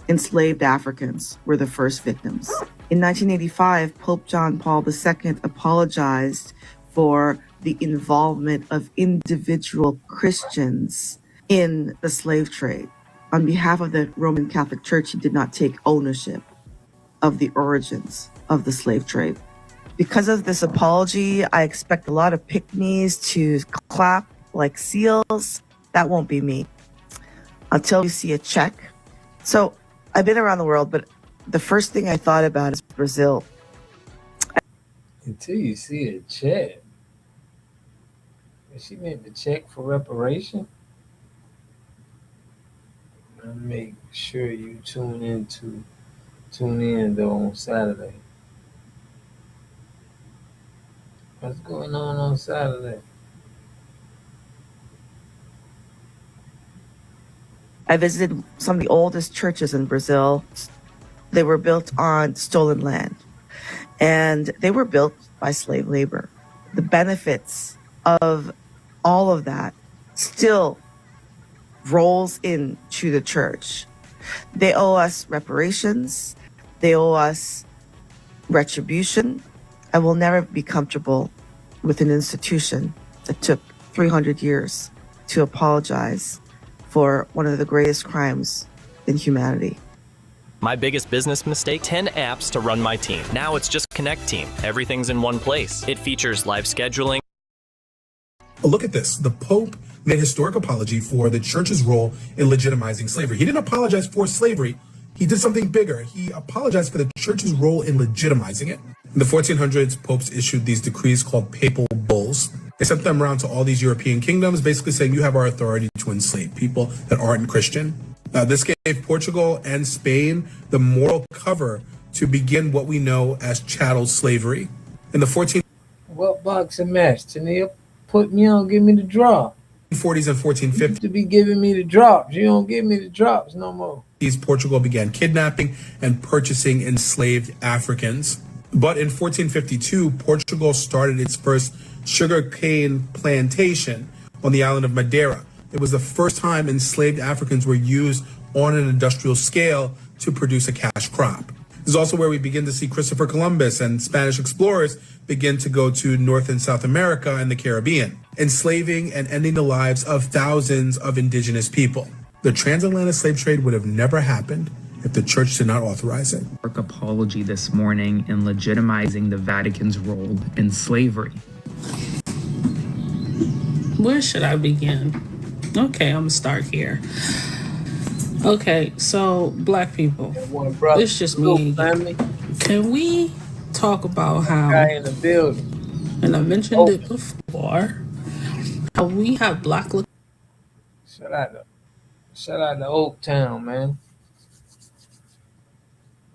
enslaved Africans were the first victims. In 1985, Pope John Paul II apologized for the involvement of individual Christians in the slave trade. On behalf of the Roman Catholic Church, he did not take ownership of the origins of the slave trade. Because of this apology, I expect a lot of pick-me's to clap like seals. That won't be me until you see a check. So I've been around the world, but the first thing I thought about is Brazil. Until you see a check. She meant the check for reparation. I'll make sure you tune in though on Saturday. What's going on Saturday? I visited some of the oldest churches in Brazil. They were built on stolen land, and they were built by slave labor. The benefits of all of that still rolls into the church. They owe us reparations. They owe us retribution. I will never be comfortable with an institution that took 300 years to apologize for one of the greatest crimes in humanity. My biggest business mistake, 10 apps to run my team. Now it's just Connect Team. Everything's in one place. It features live scheduling. Look at this. The Pope made historic apology for the church's role in legitimizing slavery. He didn't apologize for slavery. He did something bigger. He apologized for the church's role in legitimizing it. In the 1400s, popes issued these decrees called papal bulls. They sent them around to all these European kingdoms, basically saying, you have our authority to enslave people that aren't Christian. This gave Portugal and Spain the moral cover to begin what we know as chattel slavery. In the 1440s What boxing match? Tania put me on, give me the drop. 40s and 1450s. You to be giving me the drops. You don't give me the drops no more. Portugal began kidnapping and purchasing enslaved Africans. But in 1452, Portugal started its first sugarcane plantation on the island of Madeira. It was the first time enslaved Africans were used on an industrial scale to produce a cash crop. This is also where we begin to see Christopher Columbus and Spanish explorers begin to go to North and South America and the Caribbean, enslaving and ending the lives of thousands of indigenous people. The transatlantic slave trade would have never happened if the church did not authorize it. Apology this morning in legitimizing the Vatican's role in slavery. Where should I begin? Okay, I'm gonna start here. Okay, so black people, it's just me. Can we talk about how, in the building, and I mentioned it before, how we have black. Shout out to Oak Town, man.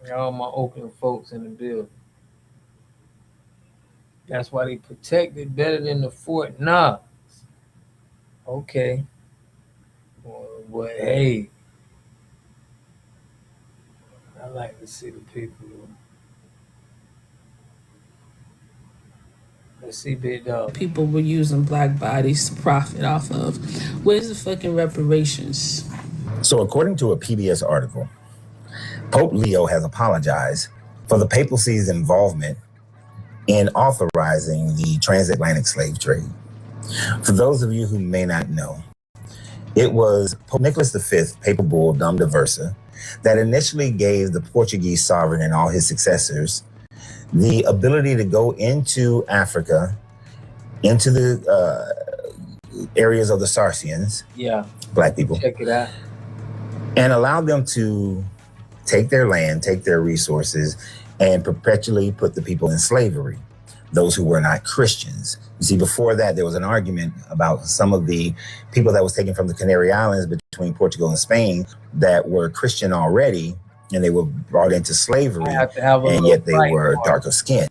Got all my Oakland folks in the building. That's why they protect it better than the Fort Knox. Okay. Well, hey, I like to see the people. Let's see, big dog. People were using black bodies to profit off of. Where's the fucking reparations? So according to a PBS article, Pope Leo has apologized for the papacy's involvement in authorizing the transatlantic slave trade. For those of you who may not know, it was Pope Nicholas V, papal bull Dum Diversa, that initially gave the Portuguese sovereign and all his successors the ability to go into Africa, into the areas of the Saracens, black people, check it out, and allow them to take their land, take their resources, and perpetually put the people in slavery, those who were not Christians. You see, before that, there was an argument about some of the people that was taken from the Canary Islands between Portugal and Spain that were Christian already, and they were brought into slavery, and yet they were darker skinned.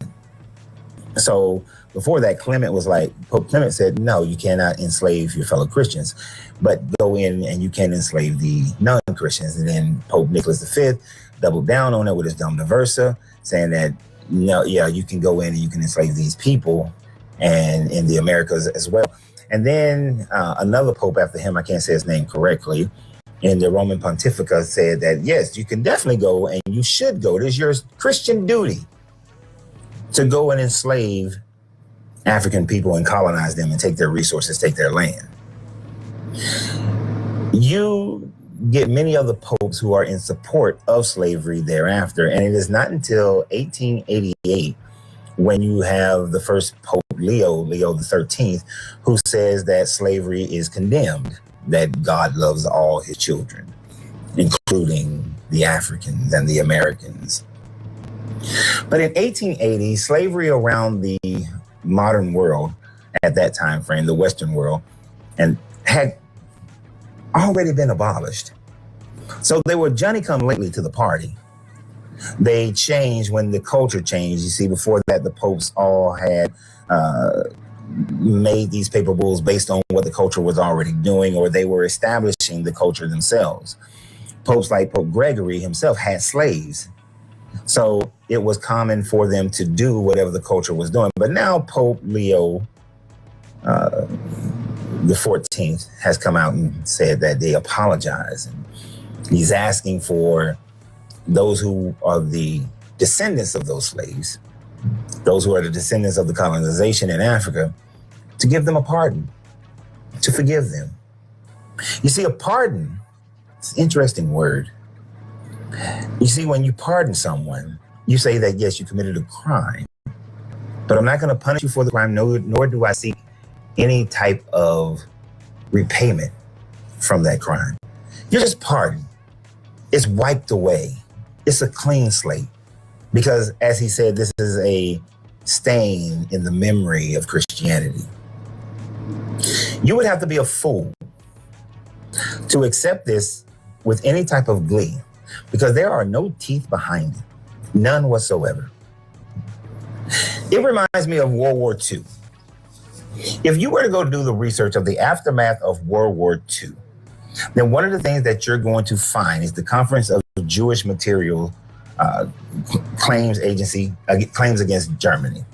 So before that, Pope Clement said, no, you cannot enslave your fellow Christians, but go in and you can enslave the non-Christians. And then Pope Nicholas V doubled down on it with his Dom Diversa, saying that, no, yeah, you can go in and you can enslave these people and in the Americas as well. And then another pope after him, I can't say his name correctly, in the Roman Pontifica said that, yes, you can definitely go and you should go. It is your Christian duty to go and enslave African people and colonize them and take their resources, take their land. You get many other popes who are in support of slavery thereafter. And it is not until 1888 when you have the first Pope Leo XIII, who says that slavery is condemned, that God loves all his children, including the Africans and the Americans. But in 1880, slavery around the modern world at that time frame, the Western world, and had already been abolished. So they were Johnny-come-lately to the party. They changed when the culture changed. You see, before that, the popes all had made these paper bulls based on what the culture was already doing, or they were establishing the culture themselves. Popes like Pope Gregory himself had slaves. So it was common for them to do whatever the culture was doing. But now Pope Leo the 14th has come out and said that they apologize. And he's asking for those who are the descendants of those slaves, those who are the descendants of the colonization in Africa, to give them a pardon, to forgive them. You see, a pardon, it's an interesting word. You see, when you pardon someone, you say that, yes, you committed a crime, but I'm not going to punish you for the crime, nor do I seek any type of repayment from that crime. You're just pardoned. It's wiped away. It's a clean slate. Because, as he said, this is a stain in the memory of Christianity. You would have to be a fool to accept this with any type of glee, because there are no teeth behind it, none whatsoever. It reminds me of World War II. If you were to go do the research of the aftermath of World War II, then one of the things that you're going to find is the Conference of Jewish Material Claims Agency, claims against Germany.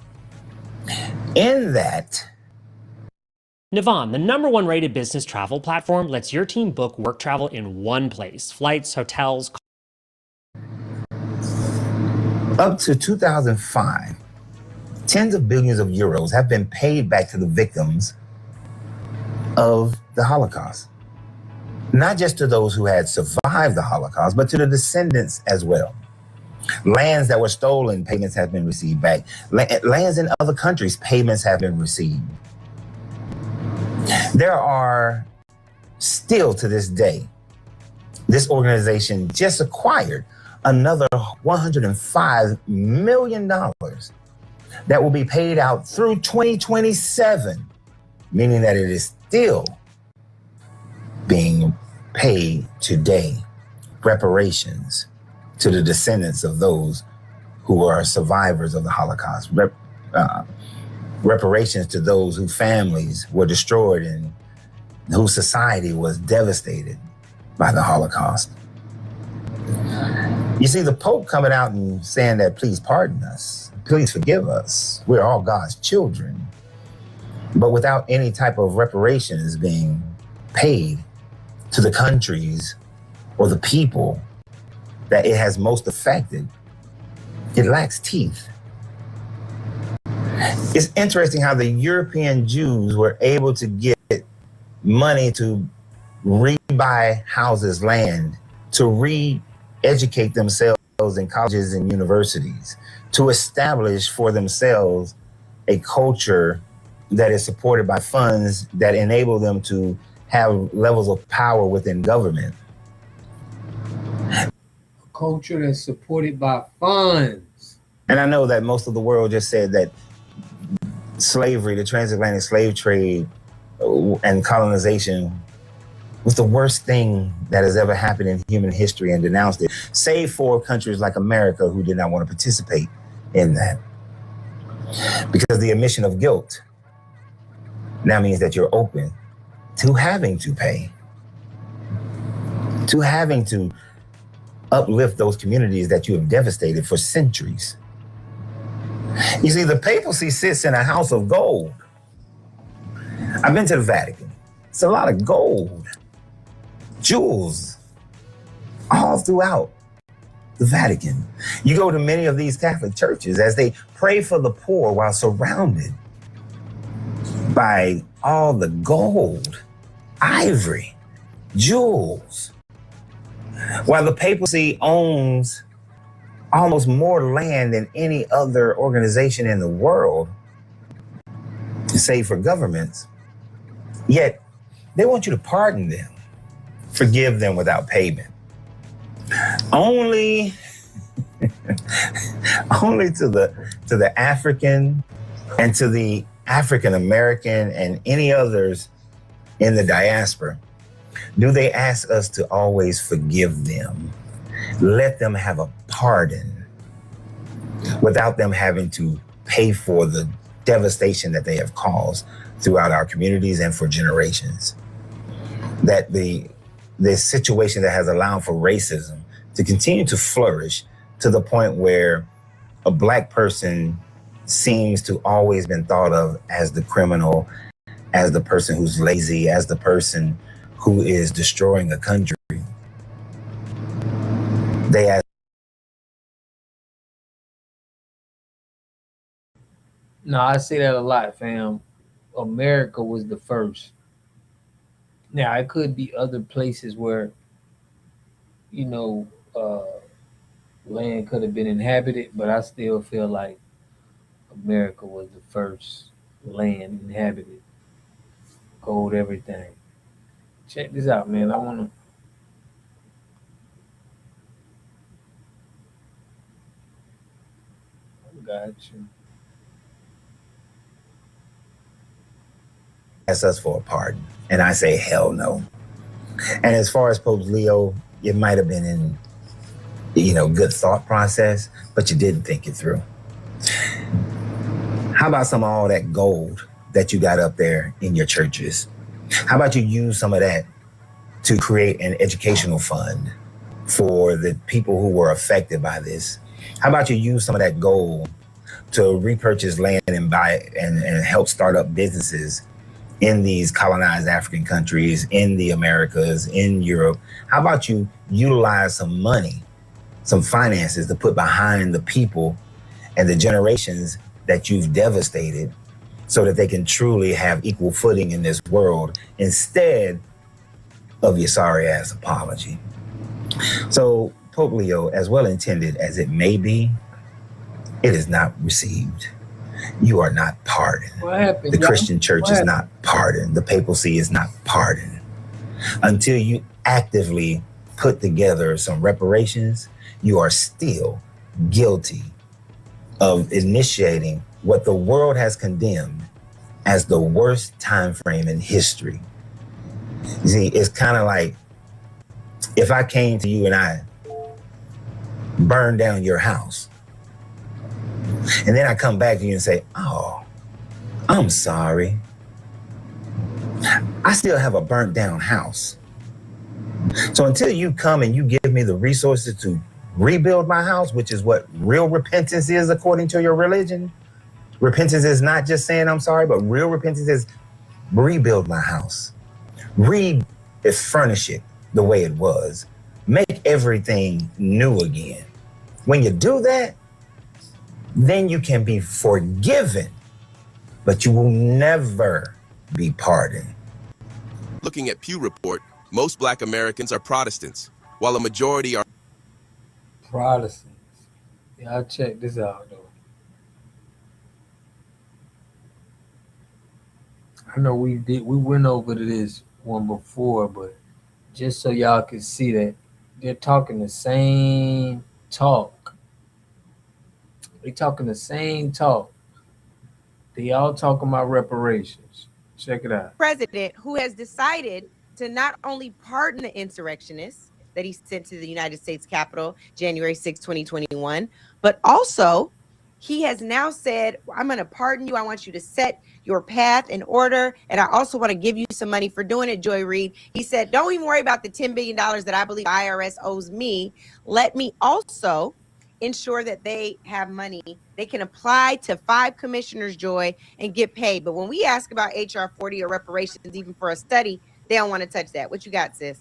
In that, Navan, the #1 rated business travel platform, lets your team book work travel in one place. Flights, hotels. Up to 2005, tens of billions of euros have been paid back to the victims of the Holocaust. Not just to those who had survived the Holocaust, but to the descendants as well. Lands that were stolen, payments have been received back. Lands in other countries, payments have been received. There are still to this day, this organization just acquired another $105 million that will be paid out through 2027, meaning that it is still being paid today. Reparations to the descendants of those who are survivors of the Holocaust. Reparations to those whose families were destroyed and whose society was devastated by the Holocaust. You see, the Pope coming out and saying that, please pardon us, please forgive us, we're all God's children, but without any type of reparations being paid to the countries or the people that it has most affected, it lacks teeth. It's interesting how the European Jews were able to get money to rebuy houses, land, to re-educate themselves in colleges and universities, to establish for themselves a culture that is supported by funds that enable them to have levels of power within government. A culture that's supported by funds. And I know that most of the world just said that slavery, the transatlantic slave trade and colonization was the worst thing that has ever happened in human history and denounced it, save for countries like America who did not want to participate in that. Because the admission of guilt now means that you're open to having to pay, to having to uplift those communities that you have devastated for centuries. You see, the papacy sits in a house of gold. I've been to the Vatican. It's a lot of gold, jewels, all throughout the Vatican. You go to many of these Catholic churches as they pray for the poor while surrounded by all the gold, ivory, jewels. While the papacy owns almost more land than any other organization in the world, save for governments, yet they want you to pardon them, forgive them without payment. Only to the African and to the African American and any others in the diaspora do they ask us to always forgive them, let them have a pardon without them having to pay for the devastation that they have caused throughout our communities and for generations. That the situation that has allowed for racism to continue to flourish to the point where a Black person seems to always been thought of as the criminal, as the person who's lazy, as the person who is destroying a country. They ask. No, I say that a lot, fam. America was the first. Now, it could be other places where, you know, land could have been inhabited, but I still feel like America was the first land inhabited. Gold, everything. Check this out, man. I got you. Ask us for a pardon. And I say, hell no. And as far as Pope Leo, it might have been in, good thought process, but you didn't think it through. How about some of all that gold that you got up there in your churches? How about you use some of that to create an educational fund for the people who were affected by this? How about you use some of that gold to repurchase land and buy and help start up businesses in these colonized African countries, in the Americas, in Europe? How about you utilize some money, some finances to put behind the people and the generations that you've devastated so that they can truly have equal footing in this world instead of your sorry ass apology? So Pope Leo, as well intended as it may be, it is not received. You are not pardoned. What happened, the Christian church is not pardoned. The papacy is not pardoned. Until you actively put together some reparations, you are still guilty of initiating what the world has condemned as the worst time frame in history. You see, it's kind of like if I came to you and I burned down your house, and then I come back to you and say, oh, I'm sorry. I still have a burnt down house. So until you come and you give me the resources to rebuild my house, which is what real repentance is according to your religion. Repentance is not just saying I'm sorry, but real repentance is rebuild my house. Furnish it the way it was. Make everything new again. When you do that, then you can be forgiven, but you will never be pardoned. Looking at Pew Report, most Black Americans are Protestants, while a majority are Protestants. Y'all check this out, though. I know we went over to this one before, but just so y'all can see that they're talking the same talk. They talking the same talk. They all talking about reparations. Check it out. President who has decided to not only pardon the insurrectionists that he sent to the United States Capitol January 6, 2021, but also He has now said, I'm going to pardon you. I want you to set your path in order. And I also want to give you some money for doing it, Joy Reid. He said, don't even worry about the $10 billion that I believe IRS owes me. Let me also ensure that they have money. They can apply to 5 commissioners, Joy, and get paid. But when we ask about HR 40 or reparations, even for a study, they don't want to touch that. What you got, sis?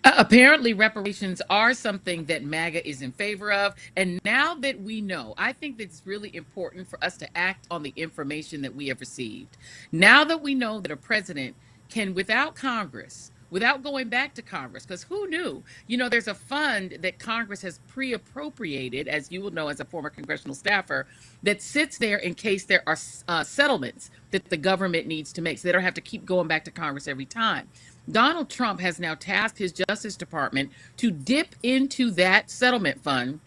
Apparently, reparations are something that MAGA is in favor of. And now that we know, I think that it's really important for us to act on the information that we have received. Now that we know that a president can, without Congress, without going back to Congress, because who knew? You know, there's a fund that Congress has pre appropriated, as you will know as a former congressional staffer, that sits there in case there are settlements that the government needs to make. So they don't have to keep going back to Congress every time. Donald Trump has now tasked his Justice Department to dip into that settlement fund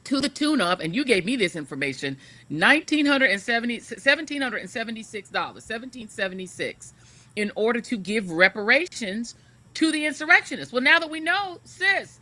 to the tune of, and you gave me this information, $1,776, in order to give reparations to the insurrectionists. Well, now that we know, sis,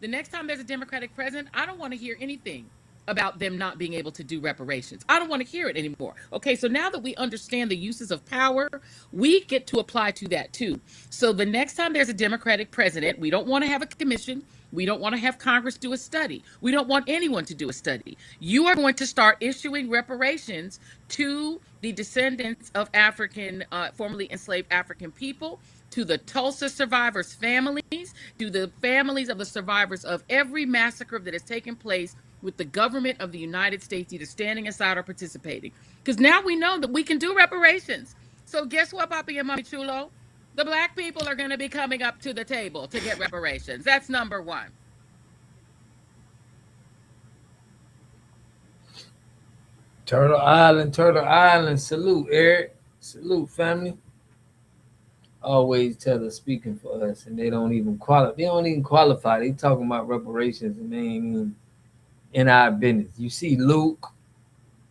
the next time there's a Democratic president, I don't want to hear anything about them not being able to do reparations. I don't want to hear it anymore. Okay, so now that we understand the uses of power, we get to apply to that too. So the next time there's a Democratic president, we don't want to have a commission. We don't want to have Congress do a study. We don't want anyone to do a study. You are going to start issuing reparations to the descendants of African, formerly enslaved African people, to the Tulsa survivors' families, to the families of the survivors of every massacre that has taken place with the government of the United States either standing aside or participating. Because now we know that we can do reparations. So guess what, Papi and Mommy Chulo? The Black people are going to be coming up to the table to get reparations. That's number one. Turtle Island. Salute, Eric. Salute, family. Always tell us speaking for us, and they don't even qualify. They don't even qualify. They talking about reparations, and they ain't even in our business. You see, Luke.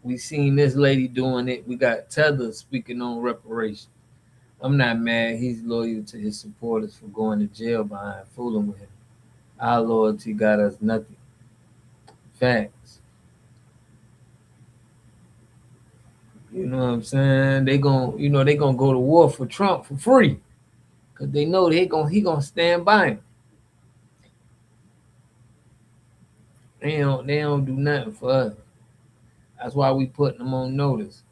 We seen this lady doing it. We got Tether speaking on reparations. I'm not mad. He's loyal to his supporters for going to jail behind fooling with him. Our loyalty got us nothing. Facts. You know what I'm saying? They gonna go to war for Trump for free, cause they know he gonna stand by him. They don't do nothing for us. That's why we putting them on notice.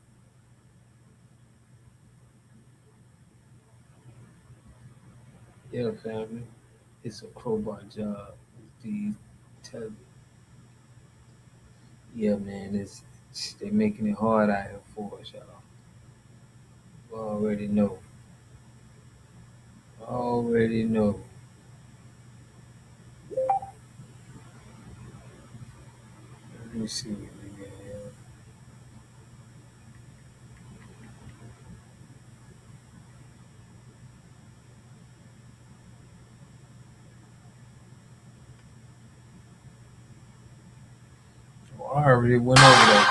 Yeah, family. It's a crowbar job. These Tether. Yeah, man. They making it hard out here for us, y'all. You already know. Already know. Let me see what we got here. Oh, I already went over that.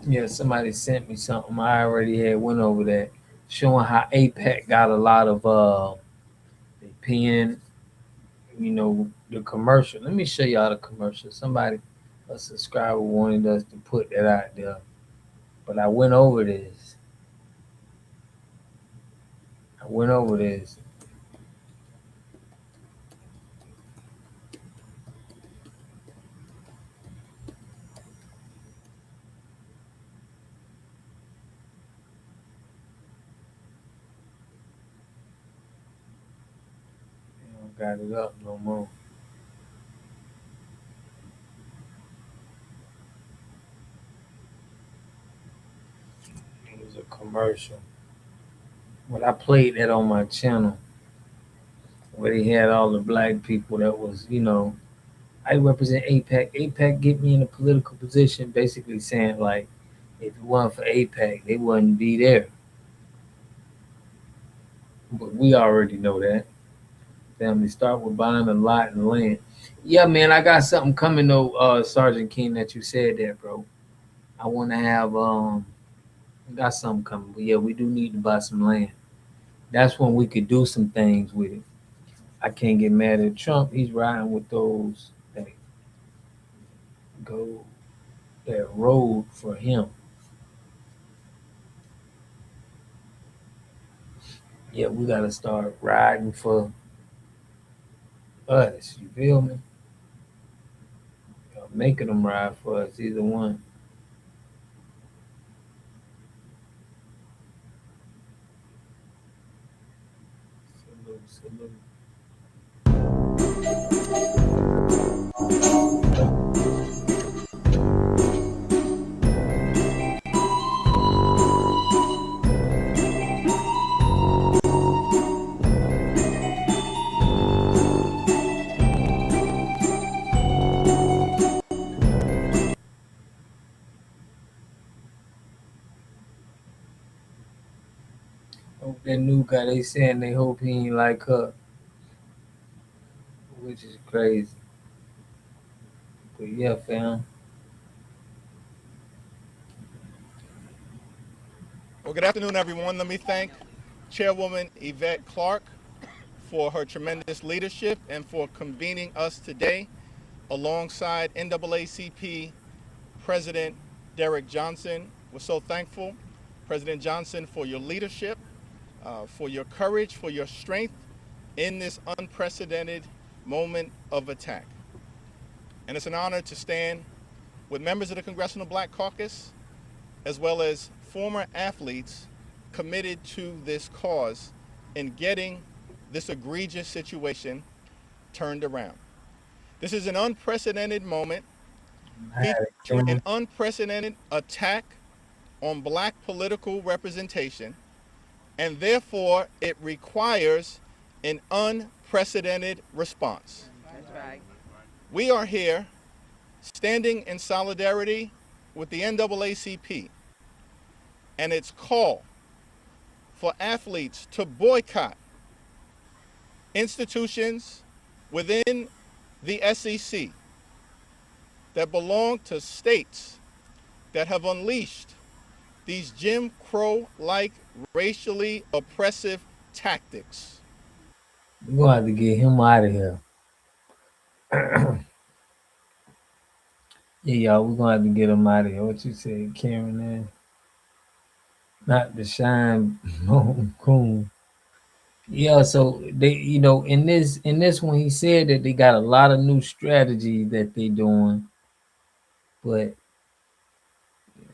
Yeah, somebody sent me something. I already had went over that, showing how APEC got a lot of they paying, the commercial. Let me show y'all the commercial. Somebody, a subscriber wanted us to put that out there, but I went over this. I went over this. I don't got it up no more. It was a commercial. When I played that on my channel, where they had all the black people that was, I represent APEC. APEC get me in a political position, basically saying like, if it wasn't for APEC, they wouldn't be there. But we already know that. Family start with buying a lot and land. Yeah, man, I got something coming though, Sergeant King, that you said that, bro. I want to have got something coming. But yeah, we do need to buy some land. That's when we could do some things with it. I can't get mad at Trump. He's riding with those that go that road for him. Yeah, we gotta start riding for us. You feel me? Making them ride for us. Either one. Salute, salute. Oh, that new guy, they saying they hope he ain't like her, which is crazy. But yeah, fam. Well, good afternoon, everyone. Let me thank Chairwoman Yvette Clarke for her tremendous leadership and for convening us today alongside NAACP President Derek Johnson. We're so thankful, President Johnson, for your leadership, for your courage, for your strength in this unprecedented moment of attack. And it's an honor to stand with members of the Congressional Black Caucus, as well as former athletes committed to this cause in getting this egregious situation turned around. This is an unprecedented moment featuring an unprecedented attack on Black political representation, and therefore it requires an unprecedented response. That's right. We are here standing in solidarity with the NAACP and its call for athletes to boycott institutions within the SEC that belong to states that have unleashed these Jim Crow-like racially oppressive tactics. We're gonna have to get him out of here. Yeah, y'all, we're gonna have to get him out of here. What you say, Karen? Not the shine coon. Yeah, so they, in this one, he said that they got a lot of new strategy that they doing, but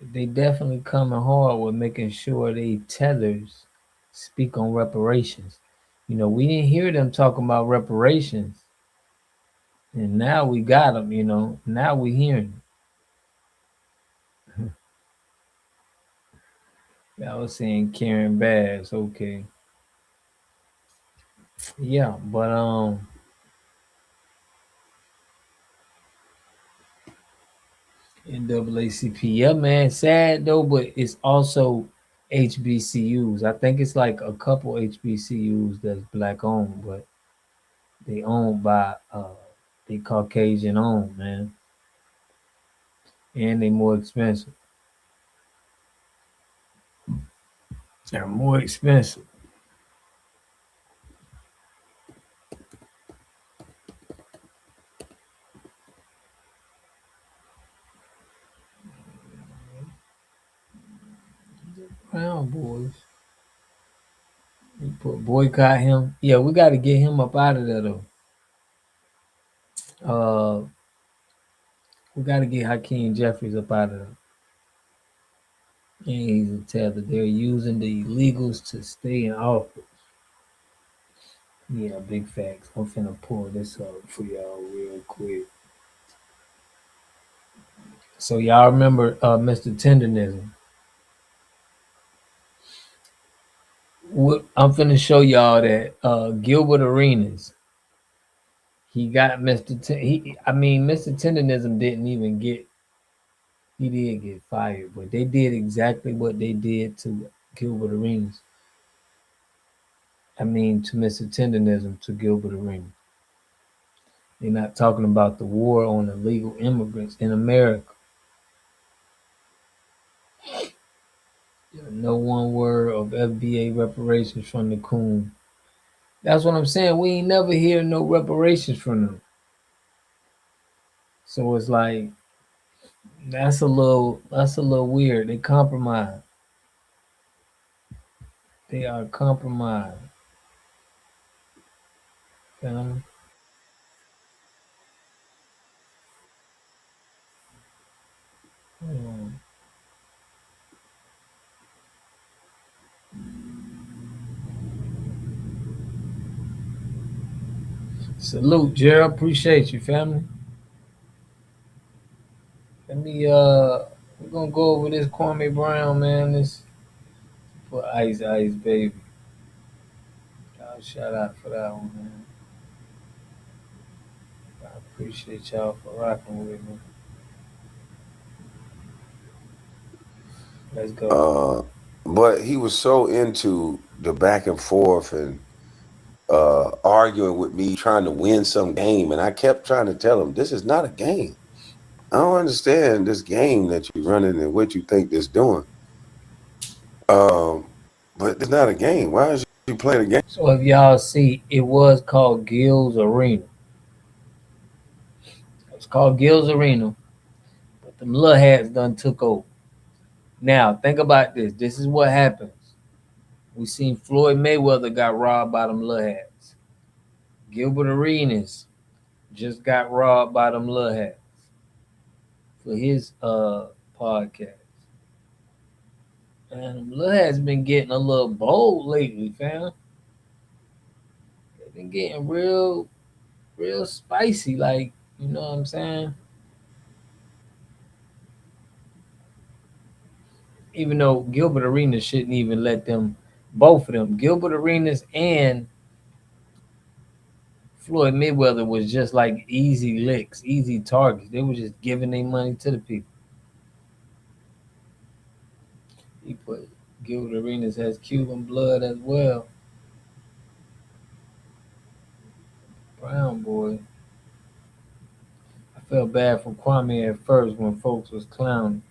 they definitely coming hard with making sure they tethers speak on reparations. We didn't hear them talking about reparations, and now we got them. Now we hearing. I was saying Karen Bass, okay. Yeah, but NAACP, yeah, man, sad though, but it's also HBCUs. I think it's like a couple HBCUs that's Black owned, but they owned by they Caucasian owned, man, and they more expensive. They're more expensive. Brown boys. We put boycott him. Yeah, we got to get him up out of there though. We got to get Hakeem Jeffries up out of there. And he's a tether. They're using the illegals to stay in office. Yeah, big facts. I'm finna pull this up for y'all real quick. So y'all remember Mr. Tendernism? I'm finna show y'all that Gilbert Arenas, he got Mr. Tendernism didn't even get, he did get fired, but they did exactly what they did to Gilbert Arenas. To Mr. Tendernism, to Gilbert Arenas. They're not talking about the war on illegal immigrants in America. No one word of FBA reparations from the coon. That's what I'm saying. We ain't never hear no reparations from them. So it's like that's a little weird. They compromise. They are compromised. Feel me? Salute, Gerald. Appreciate you, family. Let me we're gonna go over this Kwame Brown, man. This for Ice Ice Baby. Shout out for that one, man. I appreciate y'all for rocking with me. Let's go. But he was so into the back and forth and arguing with me, trying to win some game. And I kept trying to tell him, this is not a game. I don't understand this game that you're running and what you think this doing. But it's not a game. Why is you playing a game? So if y'all see, it was called Gil's Arena. It's called Gil's Arena, but them little hats done took over. Now think about this. This is what happens. We seen Floyd Mayweather got robbed by them little hats. Gilbert Arenas just got robbed by them little hats for his podcast. And Lil has been getting a little bold lately, fam. They've been getting real spicy, like, you know what I'm saying? Even though Gilbert Arenas shouldn't even let them, both of them, Gilbert Arenas and Floyd Mayweather was just like easy licks, easy targets. They were just giving their money to the people. He put Gilbert Arenas has Cuban blood as well. Brown boy. I felt bad for Kwame at first when folks was clowning.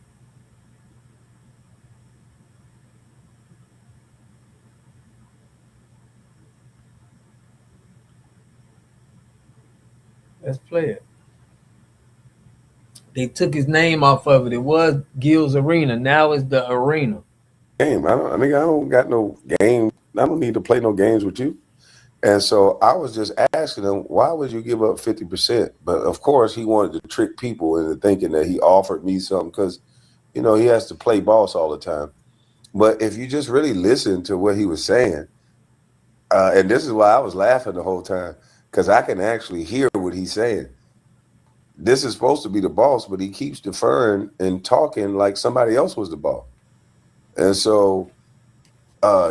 Let's play it. They took his name off of it. It was Gil's Arena. Now it's the Arena. Game. I don't got no game. I don't need to play no games with you. And so I was just asking him, why would you give up 50%? But of course, he wanted to trick people into thinking that he offered me something because, you know, he has to play boss all the time. But if you just really listen to what he was saying, and this is why I was laughing the whole time, because I can actually hear what he's saying. This is supposed to be the boss, but he keeps deferring and talking like somebody else was the boss. And so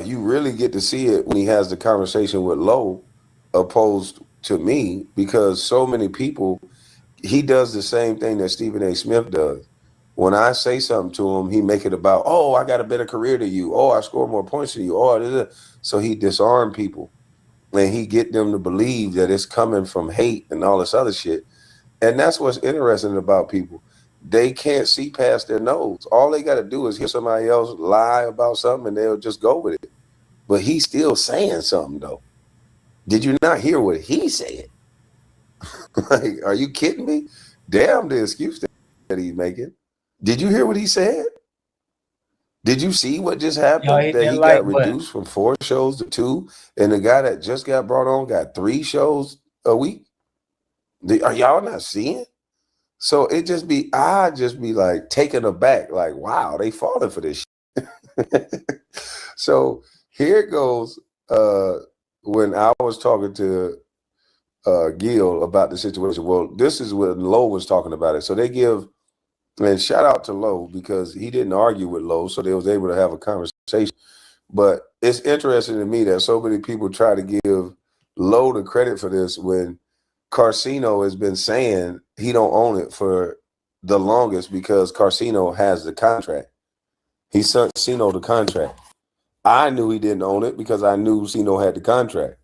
you really get to see it when he has the conversation with Lowe opposed to me, because so many people, he does the same thing that Stephen A. Smith does. When I say something to him, he make it about, oh, I got a better career than you. Oh, I score more points than you. Oh, so he disarm people and he get them to believe that it's coming from hate and all this other shit. And that's what's interesting about people. They can't see past their nose. All they got to do is hear somebody else lie about something and they'll just go with it. But he's still saying something, though. Did you not hear what he said? Like, are you kidding me? Damn the excuse that he's making. Did you hear what he said? Did you see what just happened? That he got reduced from 4 shows to 2, and the guy that just got brought on got 3 shows a week? Are y'all not seeing? So I just be like taken aback, like, wow, they falling for this shit. So here it goes. When I was talking to Gil about the situation, well, this is when Lowe was talking about it. So they give, and shout out to Lowe because he didn't argue with Lowe, so they was able to have a conversation. But it's interesting to me that so many people try to give Lowe the credit for this when Carcino has been saying he don't own it for the longest because Carcino has the contract. He sent Cino the contract. I knew he didn't own it because I knew Cino had the contract.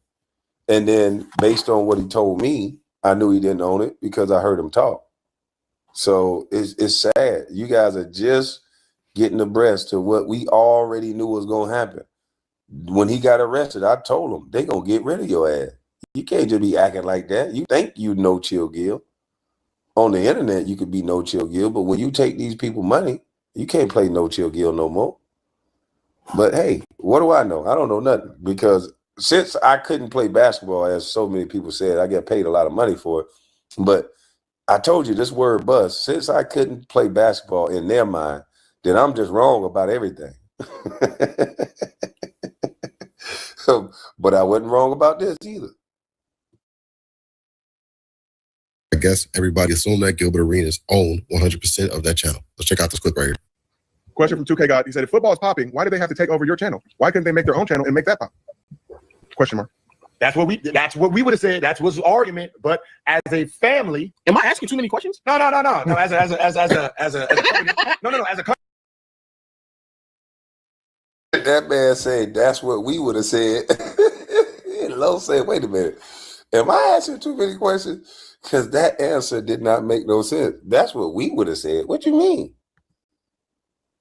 And then based on what he told me, I knew he didn't own it because I heard him talk. So it's sad. You guys are just getting abreast to what we already knew was going to happen. When he got arrested, I told him, they gonna get rid of your ass. You can't just be acting like that. You think you No Chill Gil. On the internet, you could be No Chill Gil, but when you take these people money, you can't play No Chill Gil no more. But hey, what do I know? I don't know nothing, because since I couldn't play basketball, as so many people said, I get paid a lot of money for it. But I told you this word bust. Since I couldn't play basketball in their mind, then I'm just wrong about everything. But I wasn't wrong about this either. I guess everybody assumed that Gilbert Arenas owned 100% of that channel. Let's check out this clip right here. Question from 2K God. He said, if football is popping, why do they have to take over your channel? Why couldn't they make their own channel and make that pop? Question mark. That's what we would have said. That was the argument. But as a family, am I asking too many questions? No. As a company, as a company. That man said that's what we would have said. Lo said, wait a minute. Am I asking too many questions? Because that answer did not make no sense. That's what we would have said. What you mean?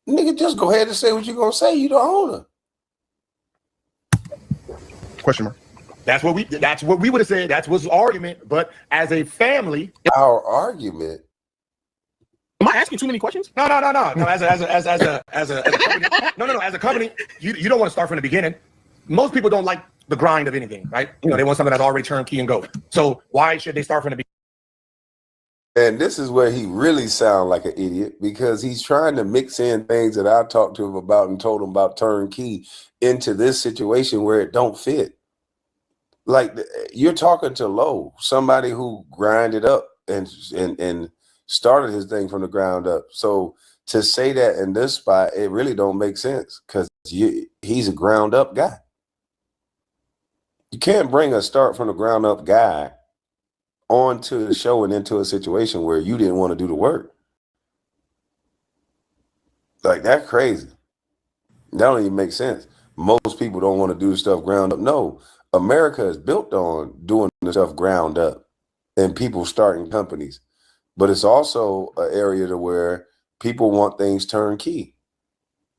Nigga, just go ahead and say what you're going to say. You the owner. Question mark. That's what we would have said. That was the argument. But as a family. Our argument. Am I asking too many questions? No. As a company, as a company, you don't want to start from the beginning. Most people don't like the grind of anything, right? You know, they want something that's already turnkey and go. So why should they start from the beginning? And this is where he really sounds like an idiot, because he's trying to mix in things that I talked to him about and told him about turnkey into this situation where it don't fit. Like, you're talking to Lowe, somebody who grinded up and started his thing from the ground up. So to say that in this spot, it really don't make sense, because he's a ground up guy. You can't bring a start from the ground up guy onto the show and into a situation where you didn't want to do the work. Like, that's crazy. That don't even make sense. Most people don't want to do the stuff ground up. No, America is built on doing the stuff ground up and people starting companies. But it's also an area to where people want things turnkey.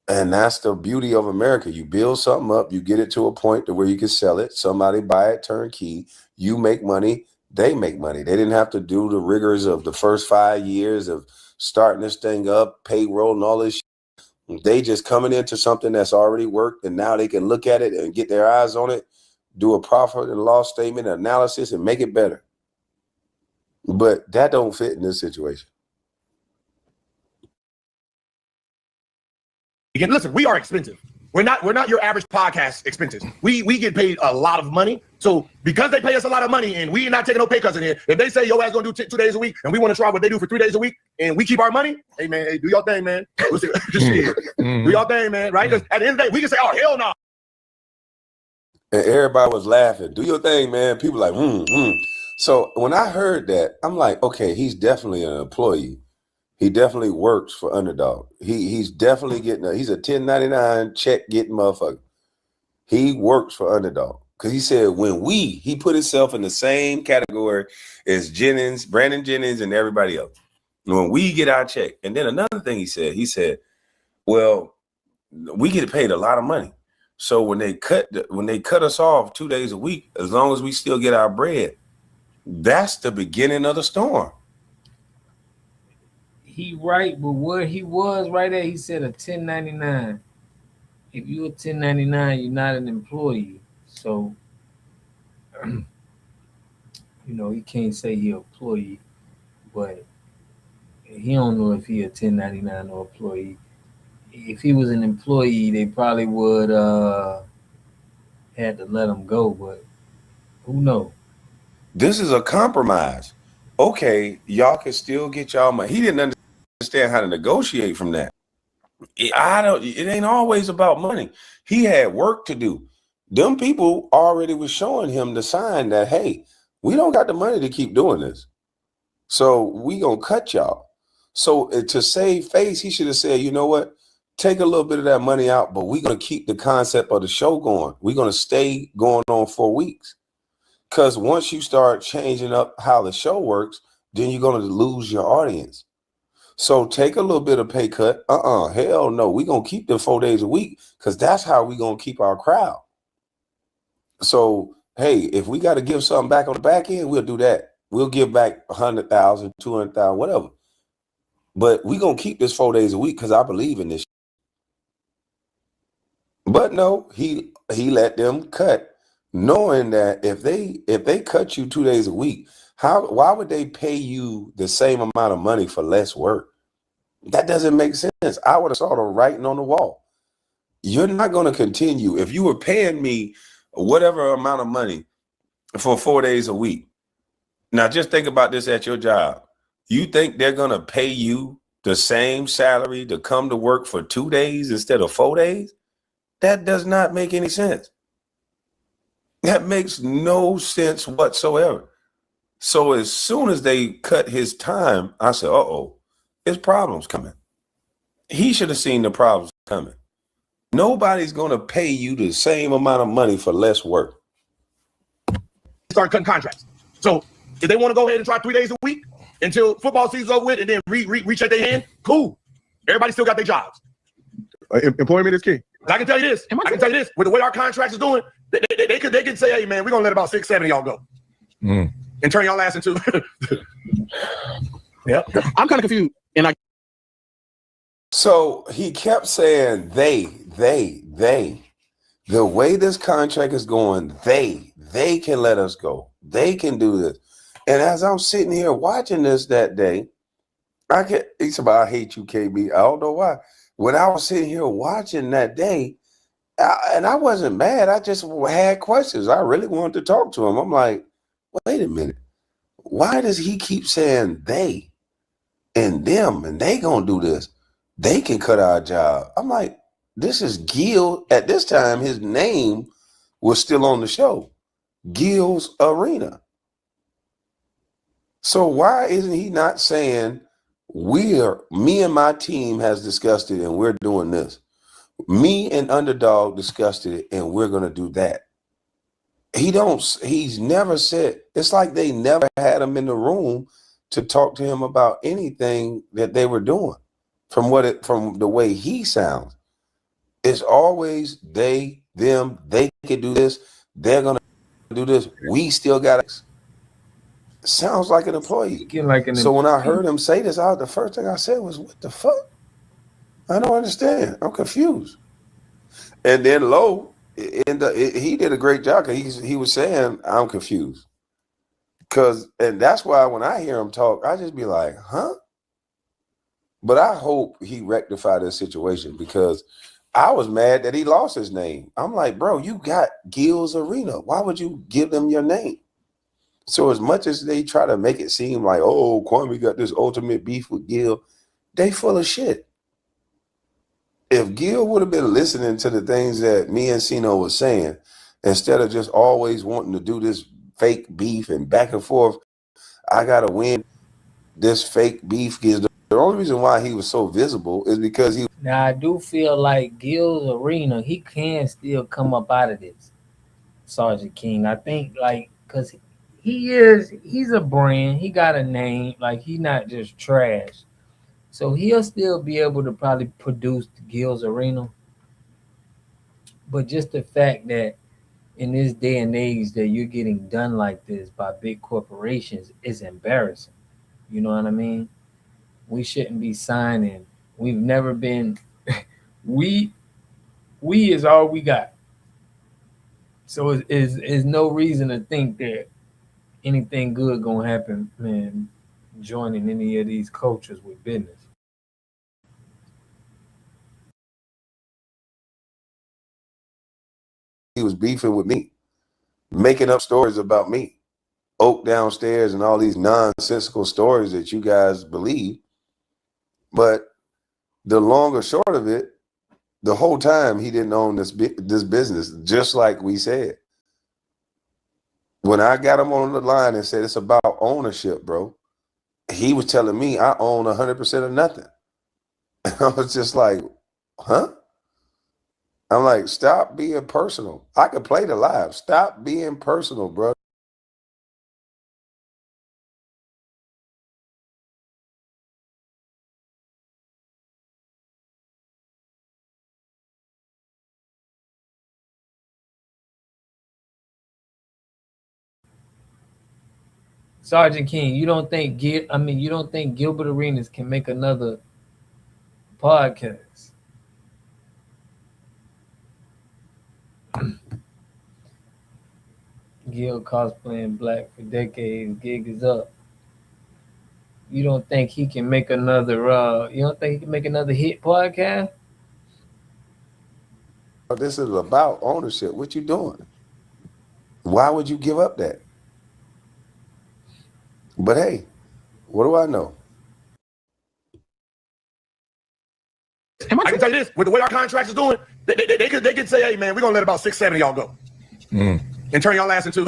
And that's the beauty of America. You build something up, you get it to a point to where you can sell it. Somebody buy it turnkey. You make money. They make money. They didn't have to do the rigors of the first 5 years of starting this thing up, payroll and all this shit. They just coming into something that's already worked, and now they can look at it and get their eyes on it, do a profit and loss statement analysis, and make it better. But that don't fit in this situation. Again, listen, we are expensive. We're not your average podcast expenses. We get paid a lot of money. So because they pay us a lot of money and we not taking no pay cuts in here, if they say your ass gonna do 2 days a week and we want to try what they do for 3 days a week and we keep our money, hey man, hey, do your thing, man. Just do your thing, man, right? Because at the end of the day, we can say, oh, hell no. And everybody was laughing. Do your thing, man. People like, So when I heard that, I'm like, okay, he's definitely an employee. He definitely works for Underdog. He's definitely he's a 1099 check getting motherfucker. He works for Underdog. Because he said he put himself in the same category as Brandon Jennings and everybody else. When we get our check. And then another thing he said, well, we get paid a lot of money. So when they cut us off 2 days a week, as long as we still get our bread, that's the beginning of the storm. He right, but where he was right at, he said a 1099. If you're a 1099, you're not an employee. So, he can't say he an employee, but he don't know if he a 1099 or employee. If he was an employee, they probably would had to let him go, but who knows? This is a compromise. Okay, y'all can still get y'all money. He didn't understand how to negotiate from that. It ain't always about money. He had work to do. Them people already was showing him the sign that, hey, we don't got the money to keep doing this. So we gonna cut y'all. So to save face, he should have said, you know what? Take a little bit of that money out, but we're gonna keep the concept of the show going. We're gonna stay going on 4 weeks. Because once you start changing up how the show works, then you're going to lose your audience. So take a little bit of pay cut. Hell no. We're going to keep them 4 days a week because that's how we're going to keep our crowd. So, hey, if we got to give something back on the back end, we'll do that. We'll give back 100,000, 200,000, whatever. But we're going to keep this 4 days a week because I believe in this. But no, he let them cut, knowing that if they cut you 2 days a week, why would they pay you the same amount of money for less work? That doesn't make sense. I would have saw the writing on the wall. You're not going to continue. If you were paying me whatever amount of money for 4 days a week, now just think about this at your job. You think they're going to pay you the same salary to come to work for 2 days instead of 4 days? That does not make any sense. That makes no sense whatsoever. So as soon as they cut his time, I said, uh-oh, there's problems coming. He should have seen the problems coming. Nobody's going to pay you the same amount of money for less work. Start cutting contracts. So if they want to go ahead and try 3 days a week until football season's over with and then recheck their hand, cool. Everybody still got their jobs. Employment is key. I can tell you this. With the way our contracts is doing, they could say, hey, man, we're going to let about 6, 7 of y'all go. And turn y'all ass into. Yeah. I'm kind of confused. So he kept saying they. The way this contract is going, they can let us go. They can do this. And as I'm sitting here watching this that day, it's about, I hate you, KB. I don't know why. When I was sitting here watching that day, and I wasn't mad. I just had questions. I really wanted to talk to him. I'm like, wait a minute. Why does he keep saying they and them and they gonna do this? They can cut our job. I'm like, this is Gil. At this time, his name was still on the show, Gil's Arena. So why isn't he not saying me and my team has discussed it and we're doing this? Me and Underdog discussed it and we're going to do that. He's never said, it's like they never had him in the room to talk to him about anything that they were doing from the way he sounds. It's always they, them, they can do this. They're going to do this. We still got it. Sounds like an employee. So when I heard him say this, the first thing I said was, what the fuck? I don't understand. I'm confused. And then Lowe, he did a great job because he was saying, I'm confused. And that's why when I hear him talk, I just be like, huh? But I hope he rectified this situation because I was mad that he lost his name. I'm like, bro, you got Gil's Arena. Why would you give them your name? So as much as they try to make it seem like, oh, Kwame got this ultimate beef with Gil, they full of shit. If Gil would have been listening to the things that me and Sino was saying, instead of just always wanting to do this fake beef and back and forth, I got to win this fake beef. The only reason why he was so visible is because he. Now, I do feel like Gil's Arena, he can still come up out of this, Sergeant King. I think, because he's a brand. He got a name. He's not just trash. So he'll still be able to probably produce Gil's Arena. But just the fact that in this day and age that you're getting done like this by big corporations is embarrassing. You know what I mean? We shouldn't be signing. We've never been. we is all we got. So is no reason to think that anything good gonna happen, man, joining any of these cultures with business. He was beefing with me, making up stories about me, Oak downstairs and all these nonsensical stories that you guys believe. But the long or short of it, the whole time he didn't own this business, just like we said. When I got him on the line and said it's about ownership, bro, he was telling me I own 100% of nothing. I was just like, huh? I'm like, stop being personal. I could play the live. Stop being personal, bro. Sergeant King, you don't think you don't think Gilbert Arenas can make another podcast? Gil cosplaying black for decades, gig is up. You don't think he can make another you don't think he can make another hit podcast? This is about ownership. What you doing? Why would you give up that? But hey, what do I know? I can tell you this: with the way our contracts is doing, they could say, "Hey, man, we're gonna let about 6, 7 of y'all go, and turn y'all ass into."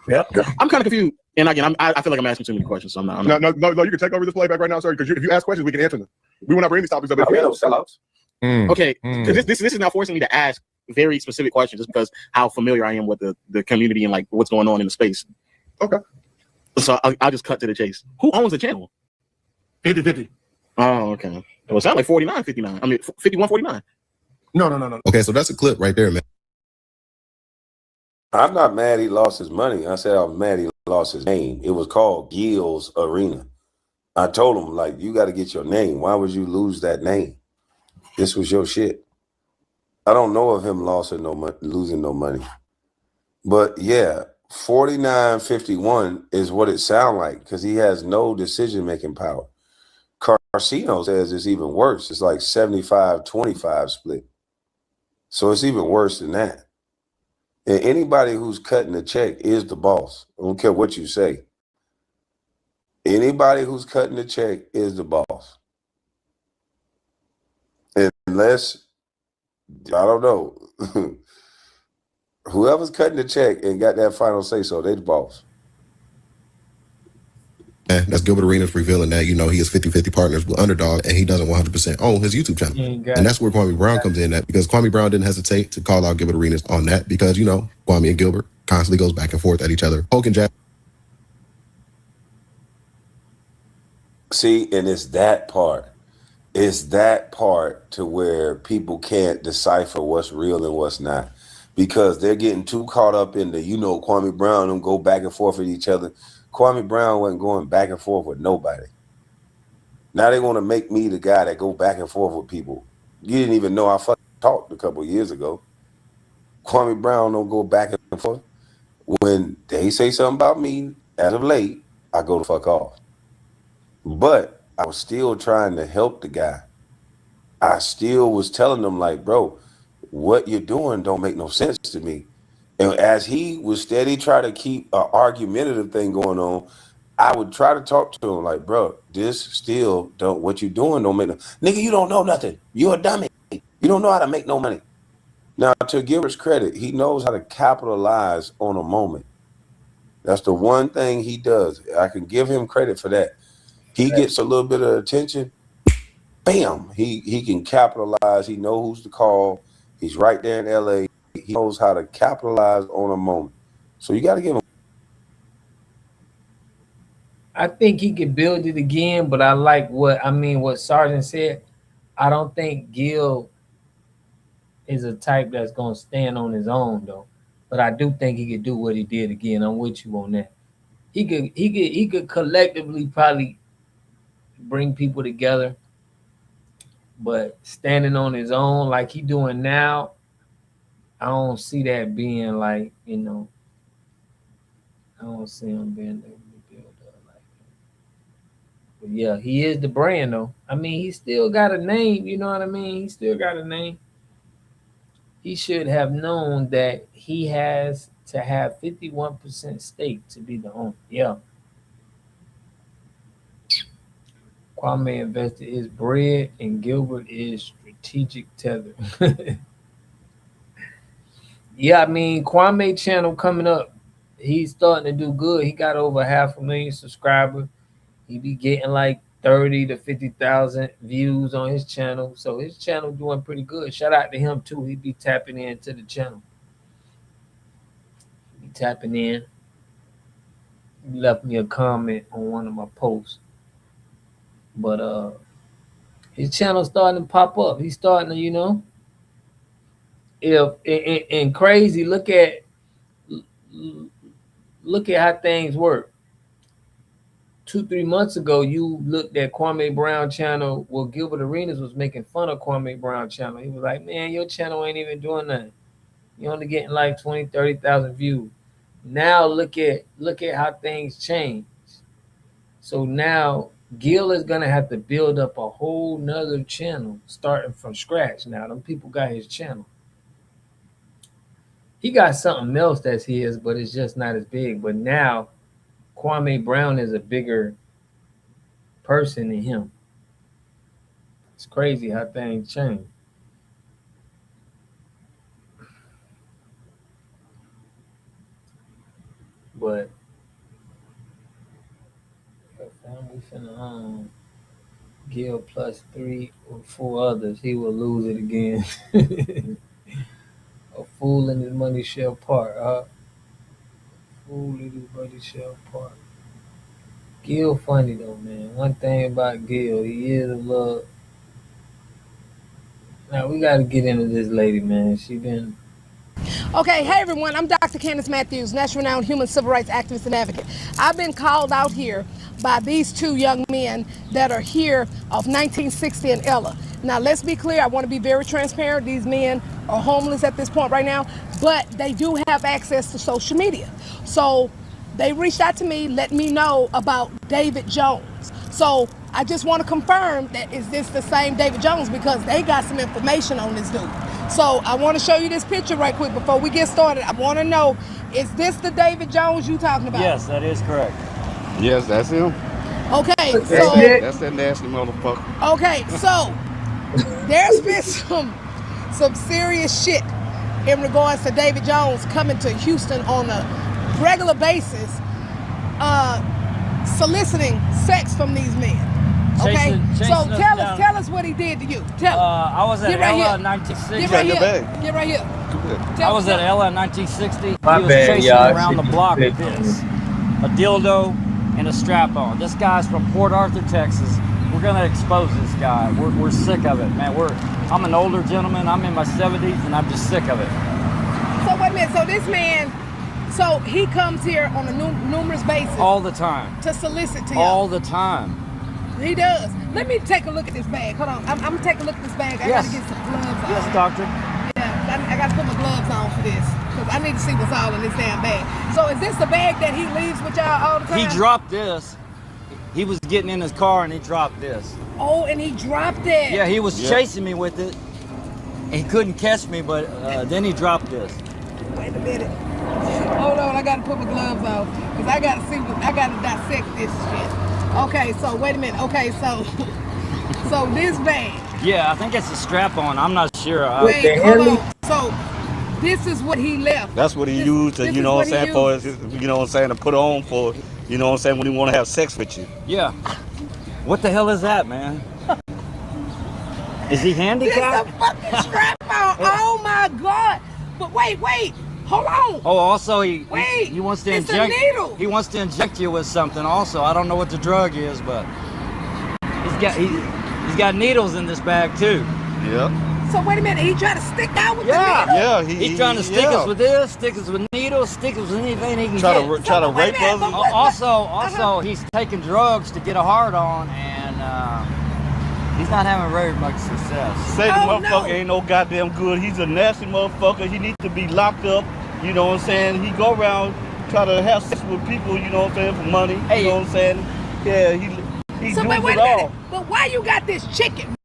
Yeah, I'm kind of confused. And again, I feel like I'm asking too many questions. So I'm not. No, you can take over this playback right now, sir. Because if you ask questions, we can answer them. We will not bring these topics up. Sellouts. Okay, because this is now forcing me to ask very specific questions just because how familiar I am with the community and like what's going on in the space. Okay. So I'll just cut to the chase. Who owns the channel? 50-50. Oh, okay. It was sound like 49-59. I mean 51-49. No. Okay, so that's a clip right there, man. I'm not mad he lost his money. I said I'm mad he lost his name. It was called Gil's Arena. I told him, like, you got to get your name. Why would you lose that name? This was your shit. I don't know of him losing no money. But yeah, 49-51 is what it sounds like because he has no decision-making power. Carcino says it's even worse. It's like 75-25 split. So it's even worse than that. And anybody who's cutting the check is the boss. I don't care what you say. Anybody who's cutting the check is the boss. Unless, I don't know, whoever's cutting the check and got that final say so, they the boss. That's Gilbert Arenas revealing that, he has 50-50 partners with Underdog and he doesn't 100% own his YouTube channel. And that's where Kwame Brown comes in at, because Kwame Brown didn't hesitate to call out Gilbert Arenas on that because, Kwame and Gilbert constantly goes back and forth at each other. Poke and jab. See, and it's that part. It's that part to where people can't decipher what's real and what's not. Because they're getting too caught up in the, Kwame Brown and go back and forth with each other. Kwame Brown wasn't going back and forth with nobody. Now they want to make me the guy that go back and forth with people. You didn't even know I fucking talked a couple of years ago. Kwame Brown don't go back and forth. When they say something about me, as of late, I go the fuck off. But I was still trying to help the guy. I still was telling them, like, bro, what you're doing don't make no sense to me. And as he was steady trying to keep an argumentative thing going on, I would try to talk to him like, bro, what you doing don't make no, nigga, you don't know nothing. You're a dummy. You don't know how to make no money. Now, to Gilbert's credit, he knows how to capitalize on a moment. That's the one thing he does. I can give him credit for that. He gets a little bit of attention. Bam, he can capitalize. He knows who's to call. He's right there in LA. He knows how to capitalize on a moment. So you got to give him. I think he could build it again, but I like what Sergeant said. I don't think Gil is a type that's gonna stand on his own though. But I do think he could do what he did again. I'm with you on that. He could collectively probably bring people together, but standing on his own like he doing now, I don't see that being like, I don't see him being able to build up like that. But yeah, he is the brand though. He still got a name, you know what I mean? He still got a name. He should have known that he has to have 51% stake to be the owner. Yeah. Kwame invested his bread and Gilbert is strategic tether. Yeah, Kwame channel coming up. He's starting to do good. He got over 500,000 subscribers. He be getting like 30 to 50,000 views on his channel. So his channel doing pretty good. Shout out to him too. He be tapping into the channel. He be tapping in. He left me a comment on one of my posts. But his channel starting to pop up. He's starting to, and crazy, look at look at how things work. 2-3 months ago, you looked at Kwame Brown channel. Well, Gilbert Arenas was making fun of Kwame Brown channel. He was like, man, your channel ain't even doing nothing. You're only getting like 20, 30,000 views. Now look at how things change. So now Gil is gonna have to build up a whole nother channel starting from scratch. Now them people got his channel. He got something else that's his, but it's just not as big. But now Kwame Brown is a bigger person than him. It's crazy how things change. But we finna Gil plus 3 or 4 others, he will lose it again. A fool and his money shall part. Fool and his money shall part. Gil funny though, man. One thing about Gil, he is a little. Now we got to get into this lady, man. She been. Okay, hey everyone, I'm Dr. Candace Matthews, national renowned human civil rights activist and advocate. I've been called out here by these two young men that are here of 1960 and Ella. Now let's be clear, I want to be very transparent. These men are homeless at this point right now, but they do have access to social media. So they reached out to me, let me know about David Jones. So I just want to confirm that is this the same David Jones, because they got some information on this dude. So I want to show you this picture right quick before we get started. I want to know, is this the David Jones you talking about? Yes, that is correct. Yes, that's him. Okay, That's so that's that nasty motherfucker. okay, so there's been some serious shit in regards to David Jones coming to Houston on a regular basis, soliciting sex from these men. Okay, so tell us what he did to you. Tell us. I was at Ella in 1960. Get right here. Get right here. I was at Ella in 1960. My He was bad, chasing y'all. me around the block with this. A dildo and a strap on. This guy's from Port Arthur, Texas. We're gonna expose this guy. We're sick of it, man. I'm an older gentleman. I'm in my 70s and I'm just sick of it. So wait a minute. So this man, so he comes here on a numerous basis. All the time. To solicit to you. All the time. He does. Let me take a look at this bag. Hold on. I'm gonna take a look at this bag. I gotta get some gloves on. Yes, doctor. Yeah, I gotta put my gloves on for this, because I need to see what's all in this damn bag. So is this the bag that he leaves with y'all all the time? He dropped this. He was getting in his car and he dropped this. Oh, and he dropped it. Yeah, he was chasing me with it. He couldn't catch me, but then he dropped this. Wait a minute. Hold on, I gotta put my gloves on, because I gotta see I gotta dissect this shit. Okay, so wait a minute. Okay, so this bag. Yeah, I think it's a strap on. I'm not sure. Wait, hold on. So this is what he left. That's what he used to, you know what I'm saying, for his, you know what I'm saying, to put on for, you know what I'm saying, when he want to have sex with you. Yeah. What the hell is that, man? Is he handicapped? It's a fucking strap on. Oh my God. But wait. Hold on. Oh, also he wants to it's inject. a needle. He wants to inject you with something. Also, I don't know what the drug is, but he's got needles in this bag too. Yeah. So wait a minute. He trying to stick out with the needle? Yeah. He's trying to stick us with this, stick us with needles, stick us with anything he can try get. to rape us. Also, he's taking drugs to get a hard on, and he's not having very much success. Say the motherfucker ain't no goddamn good. He's a nasty motherfucker. He needs to be locked up. You know what I'm saying? He go around try to have sex with people, you know what I'm saying, for money. You know what I'm saying? Yeah, he So does wait it a all. minute. But why you got this chicken?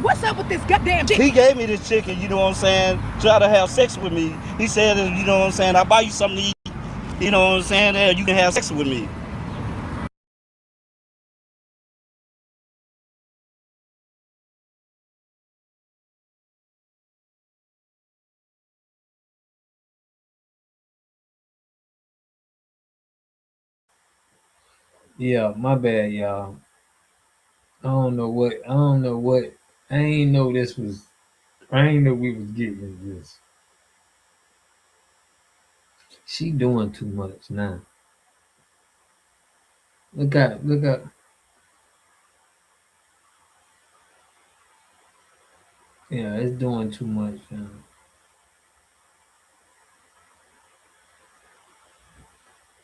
What's up with this goddamn chicken? He gave me this chicken, you know what I'm saying, try to have sex with me. He said, you know what I'm saying, I'll buy you something to eat, you know what I'm saying, and you can have sex with me. Yeah, my bad, y'all. I don't know what. I ain't know this was. I ain't know we was getting this. She doing too much now. Look at. Yeah, it's doing too much now.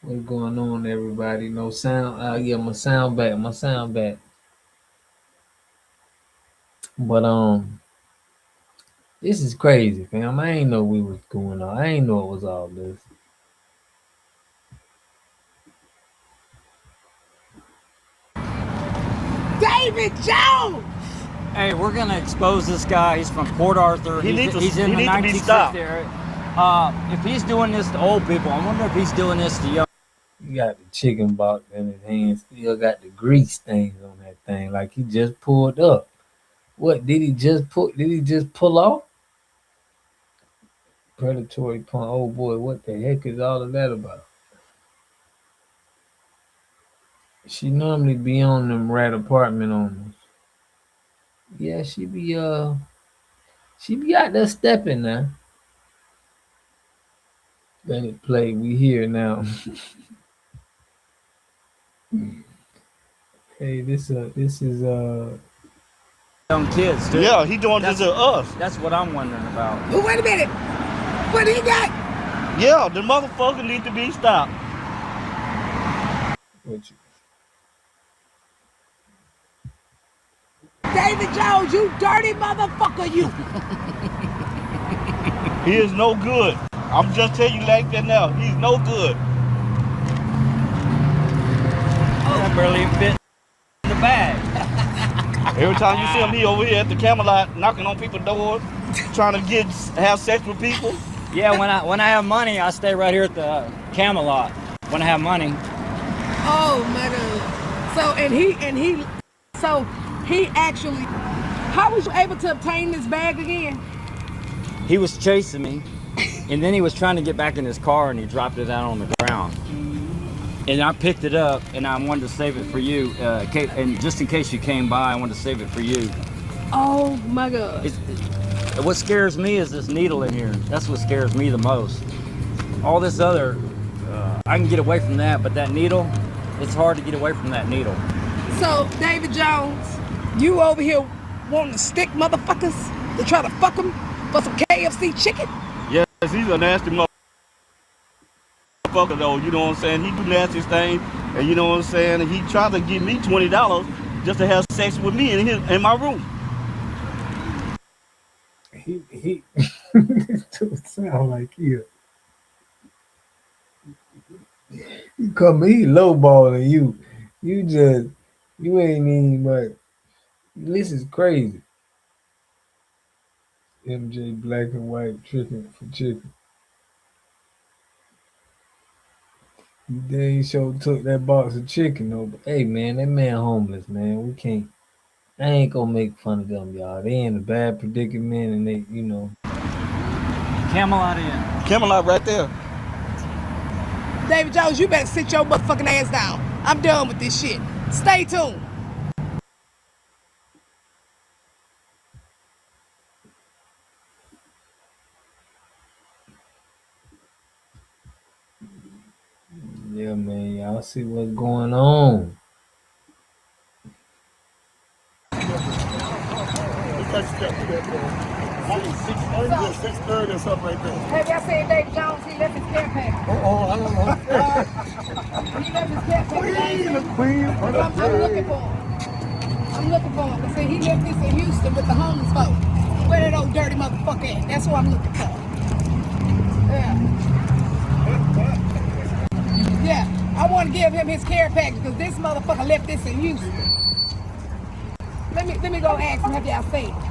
What's going on, everybody? No sound. Yeah, my sound back. But this is crazy, fam. I ain't know we was going on. I ain't know it was all this. David Jones! Hey, we're gonna expose this guy. He's from Port Arthur. He's in the 1960s area. If he's doing this to old people, I wonder if he's doing this to young. He got the chicken box in his hand. Still got the grease stains on that thing, like he just pulled up. What did he just put? Did he just pull off? Predatory pun. Oh boy, what the heck is all of that about? She normally be on them rat apartment owners. Yeah, she be out there stepping now. Let it play. We here now. Hey, this is young kids too. Yeah, he doing this to us. That's what I'm wondering about. Oh, wait a minute. What he got? Yeah, the motherfucker need to be stopped. David Jones, you dirty motherfucker, you. He is no good. I'm just telling you like that now. He's no good. That barely even fit in the bag. Every time you see him, he over here at the Camelot knocking on people's doors, trying to have sex with people. Yeah, when I have money, I stay right here at the Camelot. When I have money. Oh my God. So he actually, how was you able to obtain this bag again? He was chasing me, and then he was trying to get back in his car, and he dropped it out on the ground. And I picked it up, and I wanted to save it for you. And just in case you came by, I wanted to save it for you. Oh my God. What scares me is this needle in here. That's what scares me the most. All this other, I can get away from that, but that needle, it's hard to get away from that needle. So, David Jones, you over here wanting to stick motherfuckers to try to fuck them for some KFC chicken? Yes, he's a nasty motherfucker though, you know what I'm saying? He do nasty things, and you know what I'm saying? And he tried to give me $20 just to have sex with me in my room. He don't sound like you. You come he lowballing you. You ain't even like this is crazy. MJ black and white tricking for chicken. They sure took that box of chicken though. But hey man, that man homeless, man. We can't. I ain't gonna make fun of them, y'all. They in a bad predicament, and they, you know. Camelot in. Camelot right there. David Jones, you better sit your motherfucking ass down. I'm done with this shit. Stay tuned. Yeah, man, y'all see what's going on. It's like 6:30 or something like that. Have y'all seen David Jones? He left his care package. I don't know. He left his care package. Queen. I'm looking for him. I'm looking for him. They say he left this in Houston with the homeless folks. Where that old dirty motherfucker at? That's what I'm looking for. Yeah. Yeah. I want to give him his care package because this motherfucker left this in Houston. Let me go ask him if y'all seen him.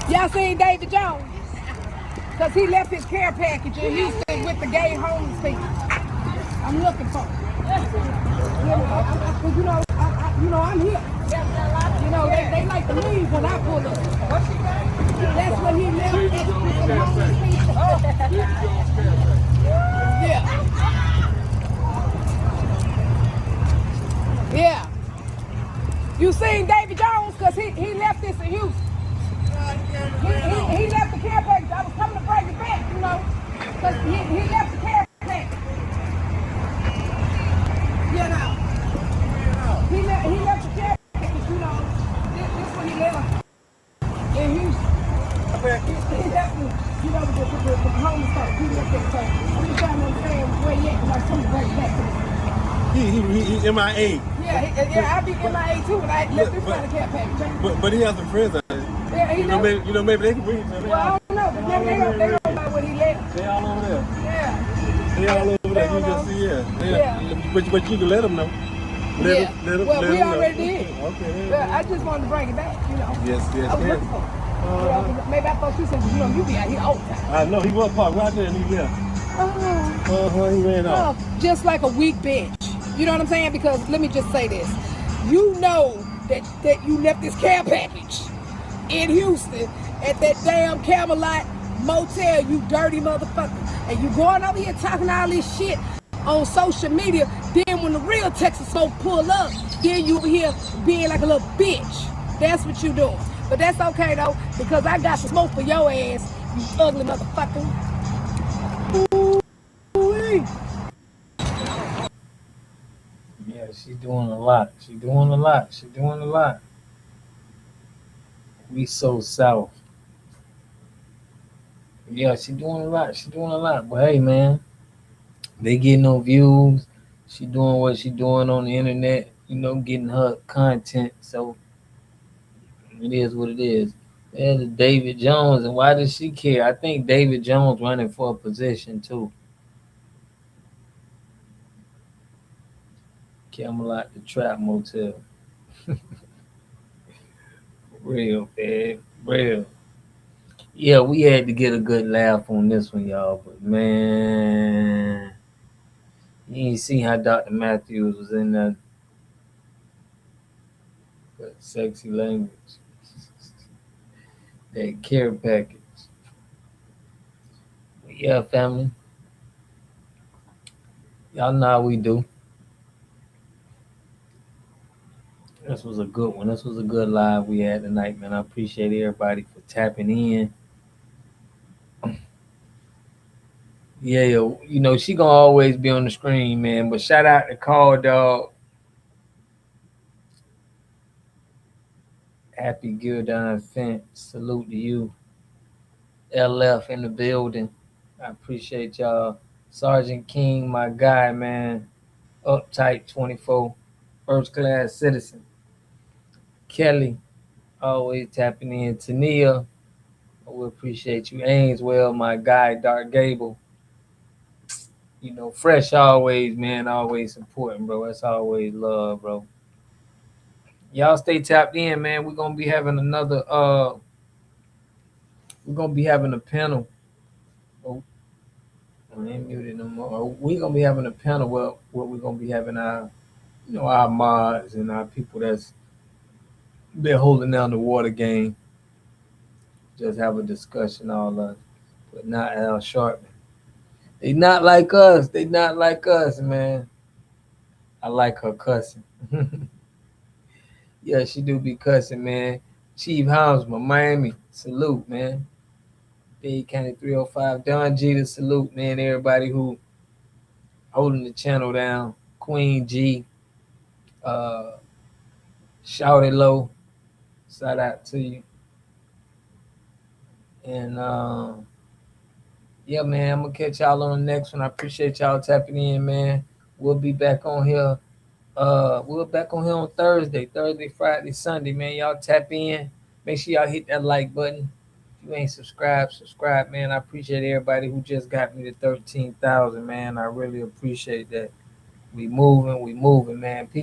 Y'all seen David Jones? Because he left his care package in Houston with the gay homeless people. I'm looking for him. You know, I'm here. You know, they like to leave when I pull up. That's when he left with the homeless people. Yeah. Yeah. You seen David Jones? he left this in Houston. He left the care package. I was coming to bring it back, you know, because he left the care package. You know. He left the care package, you know. This one he left in Houston. He left me, you know, the homeless folks. He left it. So I'm just trying to understand where he at, because I come to bring it back to me. He MIA. Yeah, I be MIA too, and I left this kind of care package. But he has some friends. Yeah, he maybe they can bring it to him. Well, I don't know, but they don't know where he left. They all over there. Yeah. They all over there. You just see, yeah. But you can let them know. Let we already did. Okay. I just wanted to bring it back, you know. Yes. I was looking for it. Maybe I thought you said, you know, you be out here all the time. I know, he was parked right there and he left. He ran off. Just like a weak bench. You know what I'm saying? Because let me just say this. You know that you left this care package in Houston at that damn Camelot motel, you dirty motherfucker. And you going over here talking all this shit on social media. Then when the real Texas smoke pull up, then you over here being like a little bitch. That's what you doing. But that's okay though, because I got some smoke for your ass, you ugly motherfucker. Ooh-wee. Yeah, she's doing a lot. She's doing a lot. We so south. Yeah, she's doing a lot. But hey, man, they getting no views. She doing what she doing on the internet, you know, getting her content. So it is what it is. There's David Jones, and why does she care? I think David Jones running for a position too. Camelot, the Trap Motel. Real, man. Real. Yeah, we had to get a good laugh on this one, y'all. But man, you ain't seen how Dr. Matthews was in that sexy language. That care package. But yeah, family. Y'all know how we do. This was a good one. This was a good live we had tonight, man. I appreciate everybody for tapping in. Yeah, you know, she gonna always be on the screen, man. But shout out to Call Dog. Happy Gildine Fence. Salute to you. LF in the building. I appreciate y'all. Sergeant King, my guy, man. Uptight 24. First class citizen. Kelly, always tapping in. Tania, we appreciate you. Ainswell, my guy. Dark Gable. You know, fresh always, man. Always supporting, bro. That's always love, bro. Y'all stay tapped in, man. We're gonna be having another we're gonna be having a panel. Oh, I ain't muted no more. We're gonna be having a panel where we're gonna be having our, you know, our mods and our people that's been holding down the water game. Just have a discussion, all us, but not Al Sharpton. They not like us. They not like us, man. I like her cussing. Yeah, she do be cussing, man. Chief Houndsman, Miami, salute, man. Dade County 305, Don G, to salute, man. Everybody who holding the channel down. Queen G, Shout It Low, shout out to you. And yeah, man, I'm gonna catch y'all on the next one. I appreciate y'all tapping in, man. We'll be back on here. We're back on here on Thursday, Friday, Sunday, man. Y'all tap in. Make sure y'all hit that like button. If you ain't subscribed, subscribe, man. I appreciate everybody who just got me to 13,000, man. I really appreciate that. We moving, man. Peace.